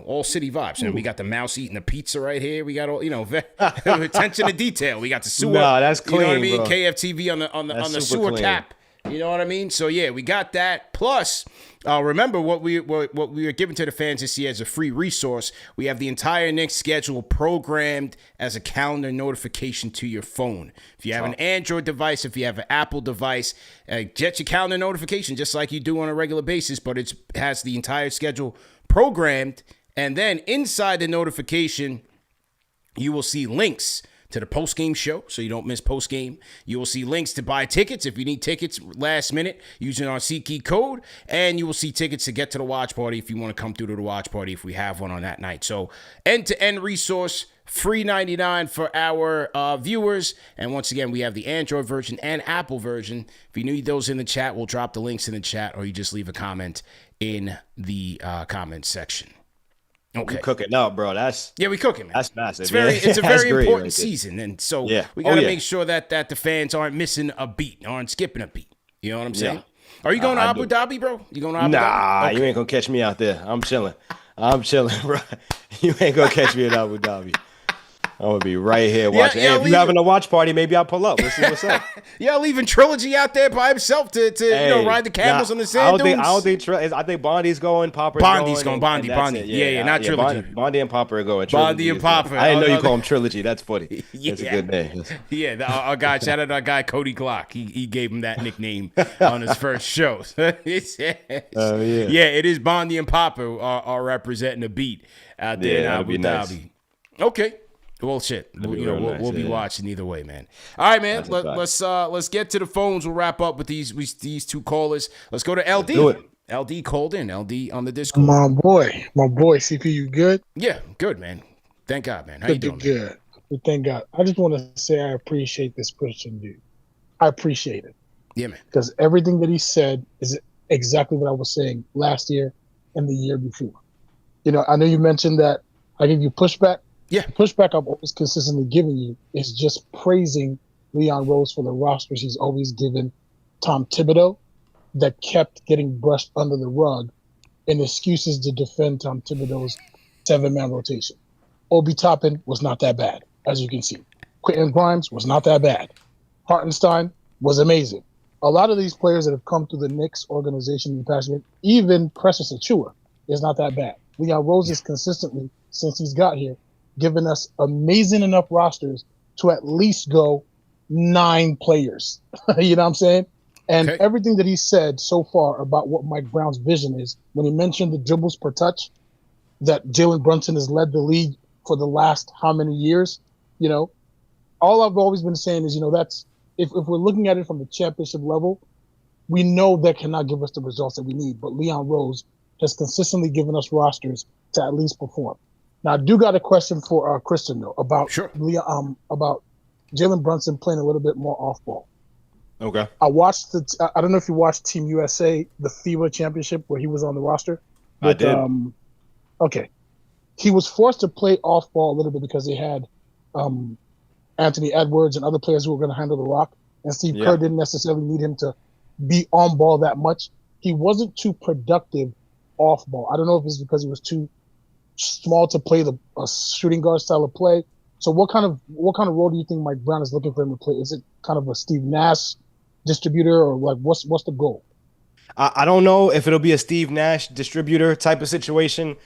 all city vibes, and we got the mouse eating the pizza right here. We got all attention to detail. We got the sewer. Nah, that's clean. You know what I mean? Bro. KFTV on the sewer clean. cap. You know what I mean? So yeah, we got that. Plus, remember what we are giving to the fans this year as a free resource. We have the entire Knicks schedule programmed as a calendar notification to your phone. If you have an Android device, if you have an Apple device, get your calendar notification just like you do on a regular basis, but it has the entire schedule programmed. And then inside the notification, you will see links to the post-game show, so you don't miss post-game. You will see links to buy tickets if you need tickets last minute using our SeatGeek code, and you will see tickets to get to the watch party if you want to come through to the watch party if we have one on that night. So end-to-end resource, free $99 for our viewers. And once again, we have the Android version and Apple version. If you need those in the chat, we'll drop the links in the chat, or you just leave a comment in the comment section. Okay. We cooking up, bro. We cooking, man. That's massive. It's a very important right season, and so we got to make sure that the fans aren't missing a beat, aren't skipping a beat. You know what I'm saying? Yeah. Are you going to Abu Dhabi, bro? You going to Abu Dhabi? Nah, you ain't gonna catch me out there. I'm chilling, bro. You ain't gonna catch me in Abu Dhabi. I'm gonna be right here watching. Hey, if you having a watch party, maybe I'll pull up. Let's see what's up. Leaving Trilogy out there by himself to ride the camels on the sand dunes. I think Bondi's going. Popper's going. Bondi. Not Trilogy. Bondi and Popper are going. Bondi and Popper. I didn't know you call him Trilogy. That's funny. Yeah. That's a good name. Our guy. Shout out to our guy Cody Glock. He gave him that nickname on his first show. It is Bondi and Popper are representing the beat out there in Abu Dhabi. Nice. Okay. Well, shit. We'll be watching either way, man. All right, man. Let's get to the phones. We'll wrap up with these two callers. Let's go to LD. Do it. LD called in. LD on the Discord. My boy, CP, you good? Yeah, good, man. Thank God, man. How you doing? Good. Thank God. I just want to say I appreciate this Christian dude. I appreciate it. Yeah, man. Because everything that he said is exactly what I was saying last year and the year before. I know you mentioned that I give you pushback. Yeah. The pushback I've always consistently given you is just praising Leon Rose for the rosters he's always given Tom Thibodeau that kept getting brushed under the rug and excuses to defend Tom Thibodeau's 7-man rotation. Obi Toppin was not that bad, as you can see. Quentin Grimes was not that bad. Hartenstein was amazing. A lot of these players that have come through the Knicks organization in the past year, even Precious Achua, is not that bad. Leon Rose has consistently, since he's got here, given us amazing enough rosters to at least go 9 players. You know what I'm saying? And everything that he said so far about what Mike Brown's vision is, when he mentioned the dribbles per touch, that Jalen Brunson has led the league for the last how many years, you know, all I've always been saying is, you know, that's, if we're looking at it from the championship level, we know that cannot give us the results that we need. But Leon Rose has consistently given us rosters to at least perform. Now, I do got a question for Christian, though, about about Jalen Brunson playing a little bit more off ball. Okay. I watched I don't know if you watched Team USA, the FIBA championship, where he was on the roster. But, I did. Okay. He was forced to play off ball a little bit because they had Anthony Edwards and other players who were going to handle the rock. And Steve Kerr didn't necessarily need him to be on ball that much. He wasn't too productive off ball. I don't know if it's because he was too small to play a shooting guard style of play. So what kind of role do you think Mike Brown is looking for him to play? Is it kind of a Steve Nash distributor, or like what's the goal? I don't know if it'll be a Steve Nash distributor type of situation,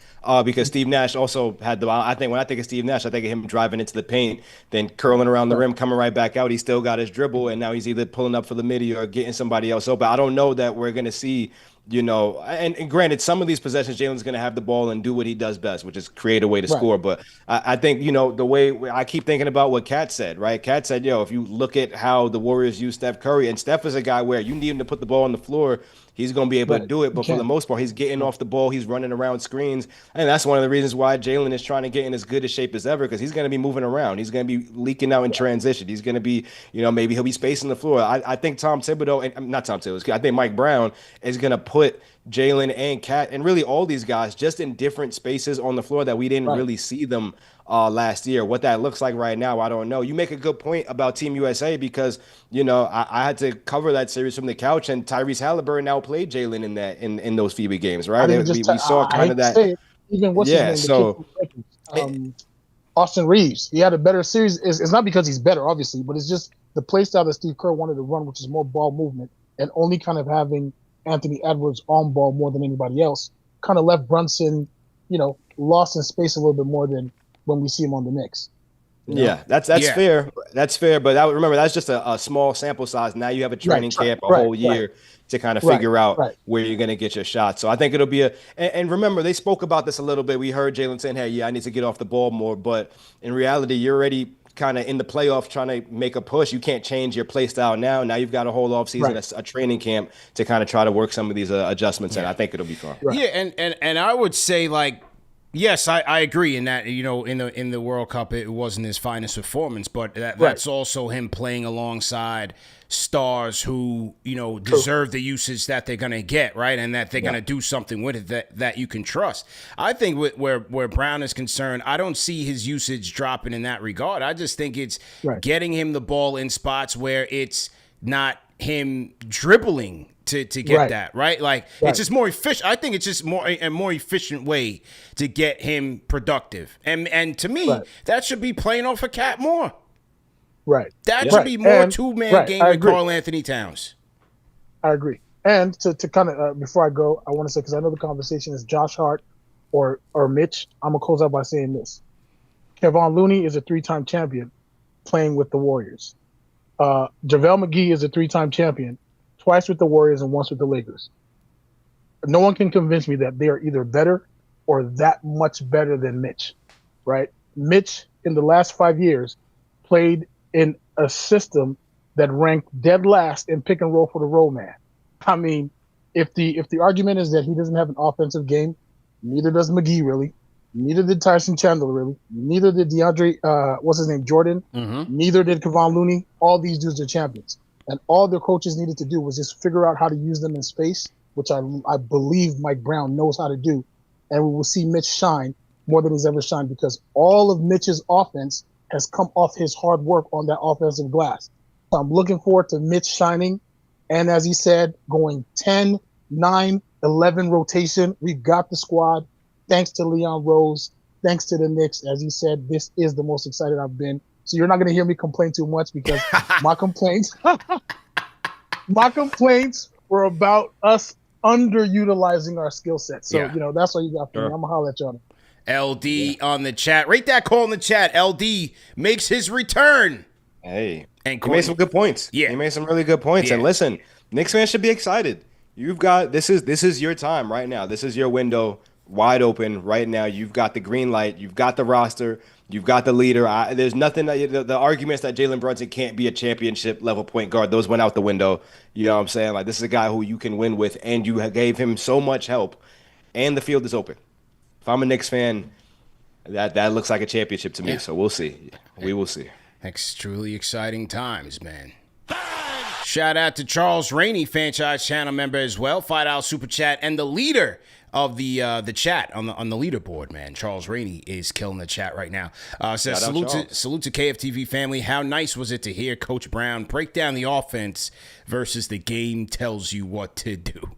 because Steve Nash also had when I think of Steve Nash, I think of him driving into the paint, then curling around the rim, coming right back out. He still got his dribble, and now he's either pulling up for the midi or getting somebody else open. I don't know that we're going to see, you know, and granted, some of these possessions, Jalen's going to have the ball and do what he does best, which is create a way to score. But I think, you know, the way I keep thinking about what Kat said, right? Kat said, if you look at how the Warriors use Steph Curry, and Steph is a guy where you need him to put the ball on the floor, he's going to be able to do it. But for the most part, he's getting off the ball. He's running around screens. And that's one of the reasons why Jalen is trying to get in as good a shape as ever, because he's going to be moving around. He's going to be leaking out in transition. He's going to be, you know, maybe he'll be spacing the floor. I think Tom Thibodeau, and not Tom Thibodeau, I think Mike Brown is going to put Jalen and Kat and really all these guys just in different spaces on the floor that we didn't really see them last year. What that looks like right now, I don't know. You make a good point about Team USA, because, you know, I had to cover that series from the couch, and Tyrese Halliburton now played Jalen in those FIBA games, right? We saw kind of that. Even what's his name? So Austin Reeves, he had a better series. It's not because he's better, obviously, but it's just the play style that Steve Kerr wanted to run, which is more ball movement and only kind of having Anthony Edwards on ball more than anybody else, kind of left Brunson, you know, lost in space a little bit more than when we see him on the Knicks. Yeah, that's fair. That's fair. But remember, that's just a small sample size. Now you have a training camp, a whole year to kind of figure out where you're going to get your shot. So I think it'll be and remember, they spoke about this a little bit. We heard Jalen saying, hey, I need to get off the ball more. But in reality, you're already kind of in the playoffs trying to make a push. You can't change your play style now. Now you've got a whole offseason, a training camp to kind of try to work some of these adjustments. And I think it'll be fun. Yeah, and I would say, like, yes, I agree in that, you know, in the World Cup, it wasn't his finest performance, but that's also him playing alongside stars who, you know, deserve the usage that they're going to get, right? And that they're going to do something with it that you can trust. I think where Brown is concerned, I don't see his usage dropping in that regard. I just think it's getting him the ball in spots where it's not him dribbling to get that, right? Like, it's just more efficient. I think it's just a more efficient way to get him productive. And to me, that should be playing off a Cat more. Right. That should be more two-man game with Karl Anthony Towns. I agree. And to kind of, before I go, I want to say, because I know the conversation is Josh Hart or Mitch, I'm going to close out by saying this. Kevon Looney is a 3-time champion playing with the Warriors. JaVale McGee is a 3-time champion, twice with the Warriors and once with the Lakers. No one can convince me that they are either better or that much better than Mitch, right? Mitch, in the last 5 years, played in a system that ranked dead last in pick and roll for the roll man. I mean, if the argument is that he doesn't have an offensive game, neither does McGee really. Neither did Tyson Chandler really. Neither did Jordan. Neither did Kevon Looney. All these dudes are champions. And all their coaches needed to do was just figure out how to use them in space, which I believe Mike Brown knows how to do. And we will see Mitch shine more than he's ever shined, because all of Mitch's offense has come off his hard work on that offensive glass. So I'm looking forward to Mitch shining. And as he said, going 10, 9, 11 rotation. We've got the squad. Thanks to Leon Rose. Thanks to the Knicks. As he said, this is the most excited I've been So you're not going to hear me complain too much because my complaints were about us underutilizing our skill set. So, that's what you got for me. I'm going to holler at y'all. LD on the chat. Rate that call in the chat. LD makes his return. Hey, and he made some good points. Yeah. He made some really good points. Yeah. And listen, Knicks fans should be excited. You've got this is your time right now. This is your window wide open right now. You've got the green light. You've got the roster. You've got the leader. There's nothing that the arguments that Jalen Brunson can't be a championship level point guard, those went out the window. You know what I'm saying? Like, this is a guy who you can win with, and you gave him so much help, and the field is open. If I'm a Knicks fan, that looks like a championship to me. Yeah. So we'll see. We will see. It's truly exciting times, man. Shout out to Charles Rainey, Fanchise channel member as well, $5 super chat, and the leader of the chat on the leaderboard, man. Charles Rainey is killing the chat right now. Says salute to KFTV family. How nice was it to hear Coach Brown break down the offense versus the game tells you what to do.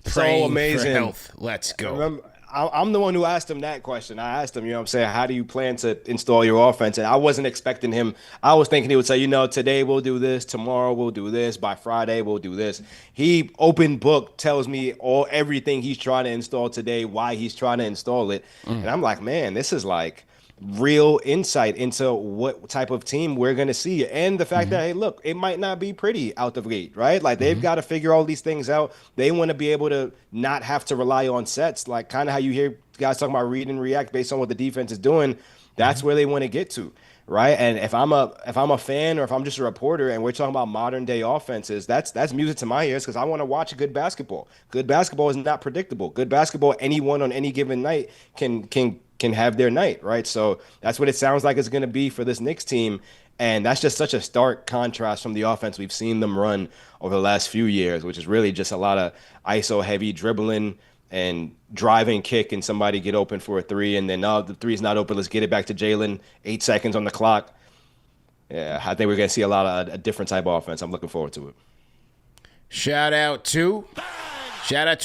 So amazing. For health. Let's go. I'm the one who asked him that question. I asked him, you know what I'm saying, how do you plan to install your offense? And I wasn't expecting him. I was thinking he would say, today we'll do this, tomorrow we'll do this, by Friday we'll do this. He, open book, tells me everything he's trying to install today, why he's trying to install it. And I'm like, man, this is like real insight into what type of team we're going to see. And the fact that, hey, look, it might not be pretty out the gate, right? Like, they've got to figure all these things out. They want to be able to not have to rely on sets, like kind of how you hear guys talking about read and react based on what the defense is doing. That's where they want to get to, right? And if I'm a fan, or if I'm just a reporter and we're talking about modern day offenses, that's music to my ears, because I want to watch good basketball. Good basketball is not predictable. Good basketball, anyone on any given night can have their night, right? So that's what it sounds like it's going to be for this Knicks team. And that's just such a stark contrast from the offense we've seen them run over the last few years, which is really just a lot of ISO heavy dribbling and driving, kick, and somebody get open for a three. And then, the three's not open. Let's get it back to Jalen. 8 seconds on the clock. Yeah, I think we're going to see a different type of offense. I'm looking forward to it. Shout out to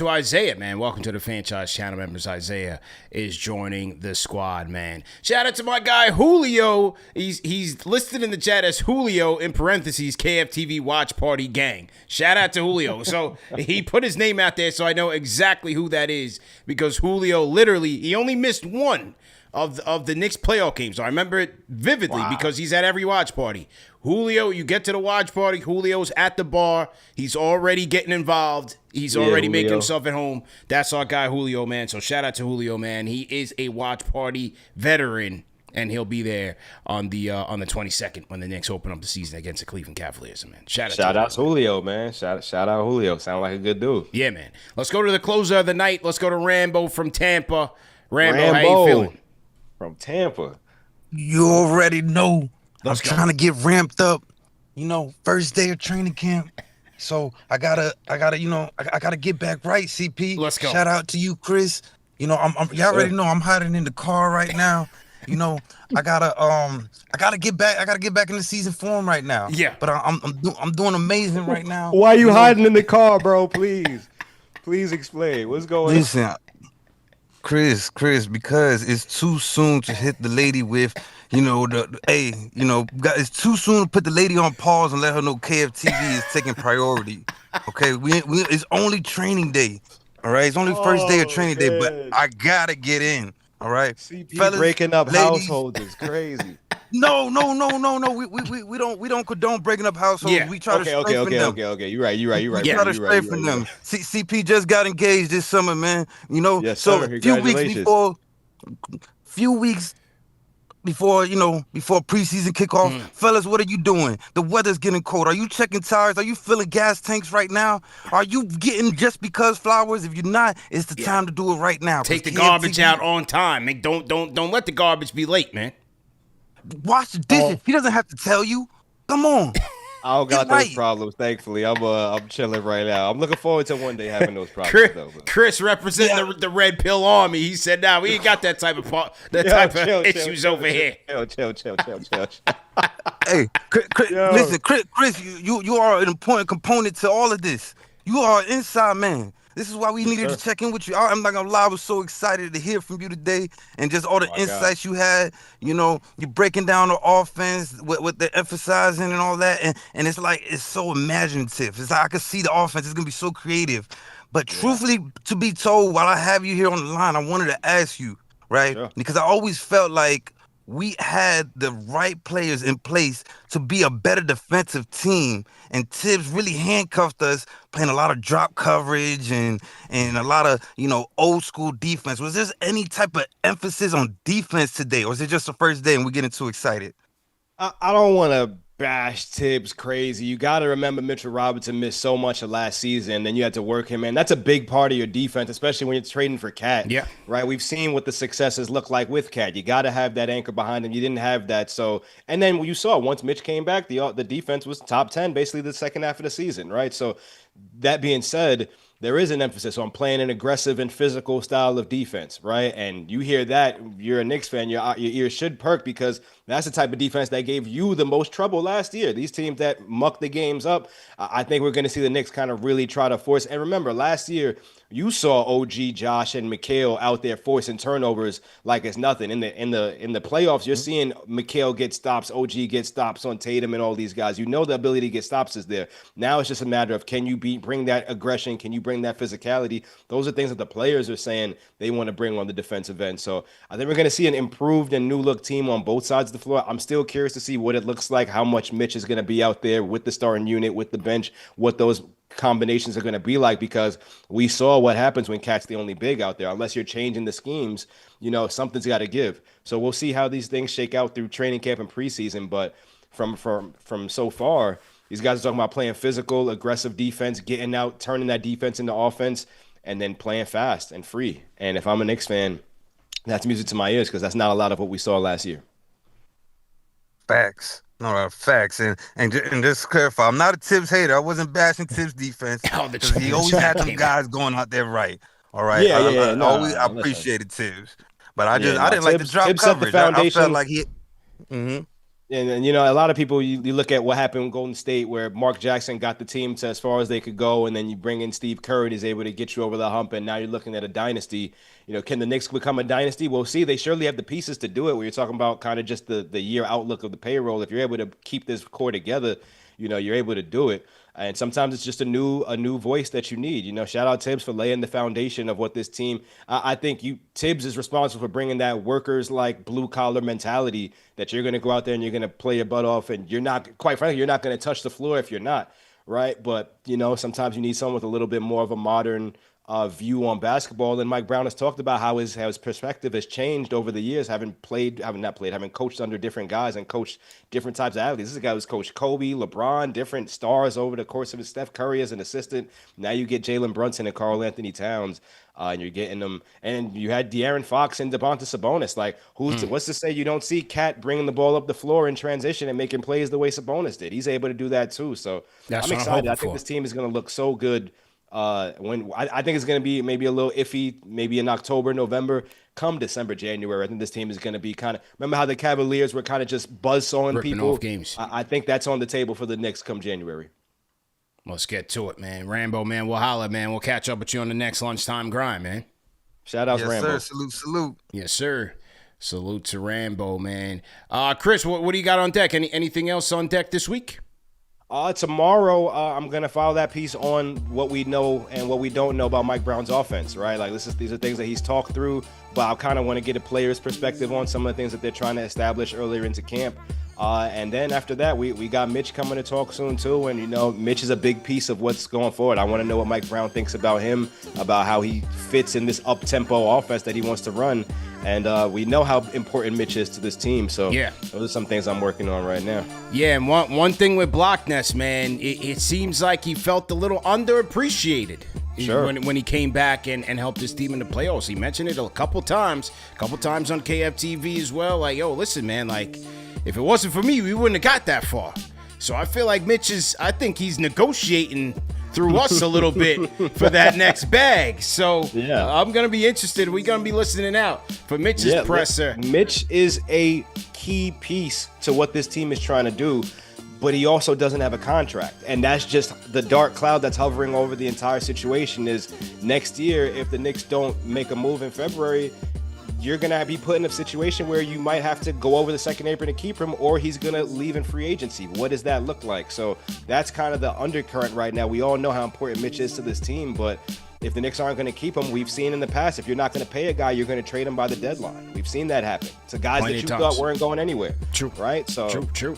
Isaiah, man. Welcome to the Fanchise channel members. Isaiah is joining the squad, man. Shout out to my guy Julio. He's listed in the chat as Julio in parentheses KFTV Watch Party Gang. Shout out to Julio. So he put his name out there, so I know exactly who that is, because Julio literally, he only missed one of the Knicks playoff games. So I remember it vividly because he's at every watch party. Julio, you get to the watch party, Julio's at the bar. He's already getting involved. He's already making himself at home. That's our guy Julio, man. So shout out to Julio, man. He is a watch party veteran, and he'll be there on the 22nd when the Knicks open up the season against the Cleveland Cavaliers, man. Shout out to Julio, man. Shout out Julio. Sound like a good dude. Yeah, man. Let's go to the closer of the night. Let's go to Rambo from Tampa. Rambo, how you feeling? From Tampa. You already know. I'm trying to get ramped up, first day of training camp. So I gotta get back right, CP. Let's go. Shout out to you, Chris. Y'all already know I'm hiding in the car right now. I gotta get back. I gotta get back in the season form right now. Yeah. But I'm doing amazing right now. Why are you hiding in the car, bro? Please explain. What's going on? Listen, Chris, because it's too soon to hit the lady with, it's too soon to put the lady on pause and let her know KFTV is taking priority. Okay, it's only training day. All right, it's only first day of training day, but I gotta get in. All right, CP fellas, breaking up households is crazy. No. We don't condone breaking up households. Yeah. We try to strengthen them. Okay. You're right. We try to strengthen them. CP just got engaged this summer, man. Yes, so sir. Few weeks before preseason kickoff, fellas, what are you doing? The weather's getting cold. Are you checking tires? Are you filling gas tanks right now? Are you getting just because flowers? If you're not, it's the time to do it right now. Take the garbage out on time. Don't let the garbage be late, man. Wash the dishes. He doesn't have to tell you. Come on. I don't got those problems, thankfully. I'm chilling right now. I'm looking forward to one day having those problems. Chris representing the Red Pill Army. He said, "Nah, we ain't got that type of issues over here." Chill. Hey, listen, Chris, you are an important component to all of this. You are an inside man. This is why we needed to check in with you. I'm not gonna lie, I was so excited to hear from you today, and just all the insights you had. You know, you breaking down the offense with the emphasizing and all that, and it's like it's so imaginative. It's like I could see the offense. It's gonna be so creative. But truthfully, to be told, while I have you here on the line, I wanted to ask you, right? Because I always felt like we had the right players in place to be a better defensive team, and Tibbs really handcuffed us, playing a lot of drop coverage and a lot of, you know, old school defense. Was there any type of emphasis on defense today, or is it just the first day and we're getting too excited? I don't want to bash Tibbs crazy. You got to remember Mitchell Robinson missed so much of last season, then you had to work him in. That's a big part of your defense, especially when you're trading for Cat. Yeah. Right? We've seen what the successes look like with Cat. You got to have that anchor behind him. You didn't have that. So, and then you saw once Mitch came back, the defense was top 10 basically the second half of the season, right? So that being said, there is an emphasis on playing an aggressive and physical style of defense, right? And you hear that, you're a Knicks fan, your ears should perk, because that's the type of defense that gave you the most trouble last year. These teams that muck the games up, I think we're going to see the Knicks kind of really try to force. And remember, last year, you saw OG, Josh, and Mikal out there forcing turnovers like it's nothing. In the playoffs, you're seeing Mikal get stops, OG get stops on Tatum and all these guys. You know the ability to get stops is there. Now it's just a matter of, can you bring that aggression? Can you bring that physicality? Those are things that the players are saying they want to bring on the defensive end. So I think we're going to see an improved and new look team on both sides of the floor. I'm still curious to see what it looks like, how much Mitch is going to be out there with the starting unit, with the bench, what those combinations are going to be like, because we saw what happens when Cat's the only big out there. Unless you're changing the schemes, you know, something's got to give. So we'll see how these things shake out through training camp and preseason. But from so far, these guys are talking about playing physical, aggressive defense, getting out, turning that defense into offense, and then playing fast and free. And if I'm a Knicks fan, that's music to my ears, because that's not a lot of what we saw last year. Facts. No, facts. And just to clarify, I'm not a Tibbs hater. I wasn't bashing Tibbs defense, because he always had some guys going out there right. All right. I appreciated Tibbs, but I didn't like the drop Tibbs coverage. Set the foundation. I felt like he. And you know, a lot of people, you look at what happened in Golden State, where Mark Jackson got the team to as far as they could go, and then you bring in Steve Kerr, and he's able to get you over the hump, and now you're looking at a dynasty. You know, can the Knicks become a dynasty? We'll see. They surely have the pieces to do it. Where you're talking about kind of just the year outlook of the payroll. If you're able to keep this core together, you know, you're able to do it. And sometimes it's just a new voice that you need. You know, shout out Tibbs for laying the foundation of what this team. I think Tibbs is responsible for bringing that workers like blue collar mentality, that you're going to go out there and you're going to play your butt off, and you're not, quite frankly, you're not going to touch the floor if you're not, right? But you know, sometimes you need someone with a little bit more of a modern view on basketball. And Mike Brown has talked about how his perspective has changed over the years, having coached under different guys and coached different types of athletes. This is a guy who's coached Kobe, LeBron, different stars over the course of his, Steph Curry as an assistant. Now you get Jalen Brunson and Karl Anthony Towns, and you're getting them. And you had De'Aaron Fox and Domantas Sabonis. Like, what's to say you don't see Cat bringing the ball up the floor in transition and making plays the way Sabonis did? He's able to do that too. So I'm excited. I think this team is going to look so good. When I think it's going to be maybe a little iffy, maybe in October, November, come December, January. I think this team is going to be kind of, remember how the Cavaliers were kind of just buzzsawing people? Off games. I think that's on the table for the Knicks come January. Let's get to it, man. Rambo, man, we'll holla, man. We'll catch up with you on the next lunchtime grind, man. Shout out to Rambo. Yes, sir. Salute. Yes, sir. Salute to Rambo, man. Chris, what do you got on deck? Anything else on deck this week? Tomorrow, I'm gonna file that piece on what we know and what we don't know about Mike Brown's offense, right? Like these are things that he's talked through, but I kind of want to get a player's perspective on some of the things that they're trying to establish earlier into camp. And then after that, we got Mitch coming to talk soon too. And you know, Mitch is a big piece of what's going forward. I want to know what Mike Brown thinks about him, about how he fits in this up-tempo offense that he wants to run. And we know how important Mitch is to this team. So yeah, those are some things I'm working on right now. Yeah, and one thing with Blockness, man, it seems like he felt a little underappreciated. Sure. When he came back and helped his team in the playoffs. He mentioned it a couple times on KFTV as well. Like, yo, listen, man, like, if it wasn't for me, we wouldn't have got that far. So I feel like I think he's negotiating through us a little bit for that next bag. So yeah, I'm going to be interested. We're going to be listening out for Mitch's presser. Mitch is a key piece to what this team is trying to do. but he also doesn't have a contract. And that's just the dark cloud that's hovering over the entire situation. Is next year, if the Knicks don't make a move in February, you're going to be put in a situation where you might have to go over the second apron to keep him, or he's going to leave in free agency. What does that look like? So that's kind of the undercurrent right now. We all know how important Mitch is to this team, but if the Knicks aren't going to keep him, we've seen in the past, if you're not going to pay a guy, you're going to trade him by the deadline. We've seen that happen to guys that you thought weren't going anywhere. True. Right? So True.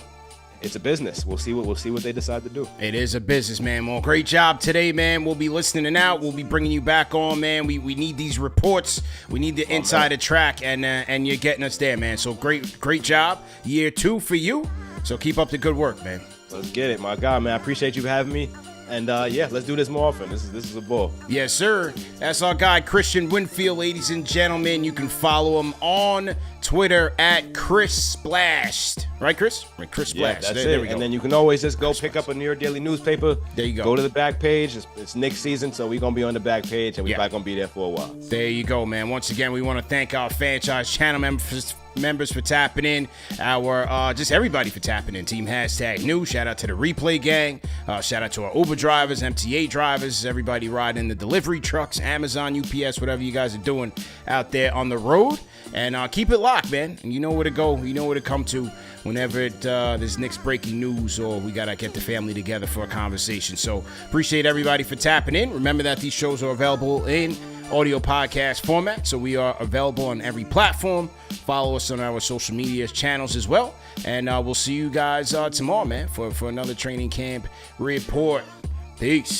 It's a business. We'll see what they decide to do. It is a business, man. Well, great job today, man. We'll be listening out. We'll be bringing you back on, man. We need these reports. We need the insider track, and you're getting us there, man. So great job. Year 2 for you. So keep up the good work, man. Let's get it, my God, man. I appreciate you having me. And let's do this more often. This is a ball. Yes, sir. That's our guy, Christian Winfield, ladies and gentlemen. You can follow him on Twitter at Chris Splashed. Right, Chris? Right, Chris Splashed. Yeah, that's there it. we go. And then you can always just go pick up a New York Daily newspaper. There you go. Go to the back page. It's Knicks season, so we're going to be on the back page, and we're probably going to be there for a while. There you go, man. Once again, we want to thank our Fanchise channel members for tapping in, our just everybody for tapping in. Team #new. Shout out to the replay gang. Shout out to our Uber drivers, MTA drivers, everybody riding the delivery trucks, Amazon, UPS, whatever you guys are doing out there on the road. And keep it locked, man. And you know where to go. You know where to come to whenever there's Knicks breaking news, or we got to get the family together for a conversation. So appreciate everybody for tapping in. Remember that these shows are available in audio podcast format, so we are available on every platform. Follow us on our social media channels as well, and we'll see you guys tomorrow, man, for another training camp report. Peace.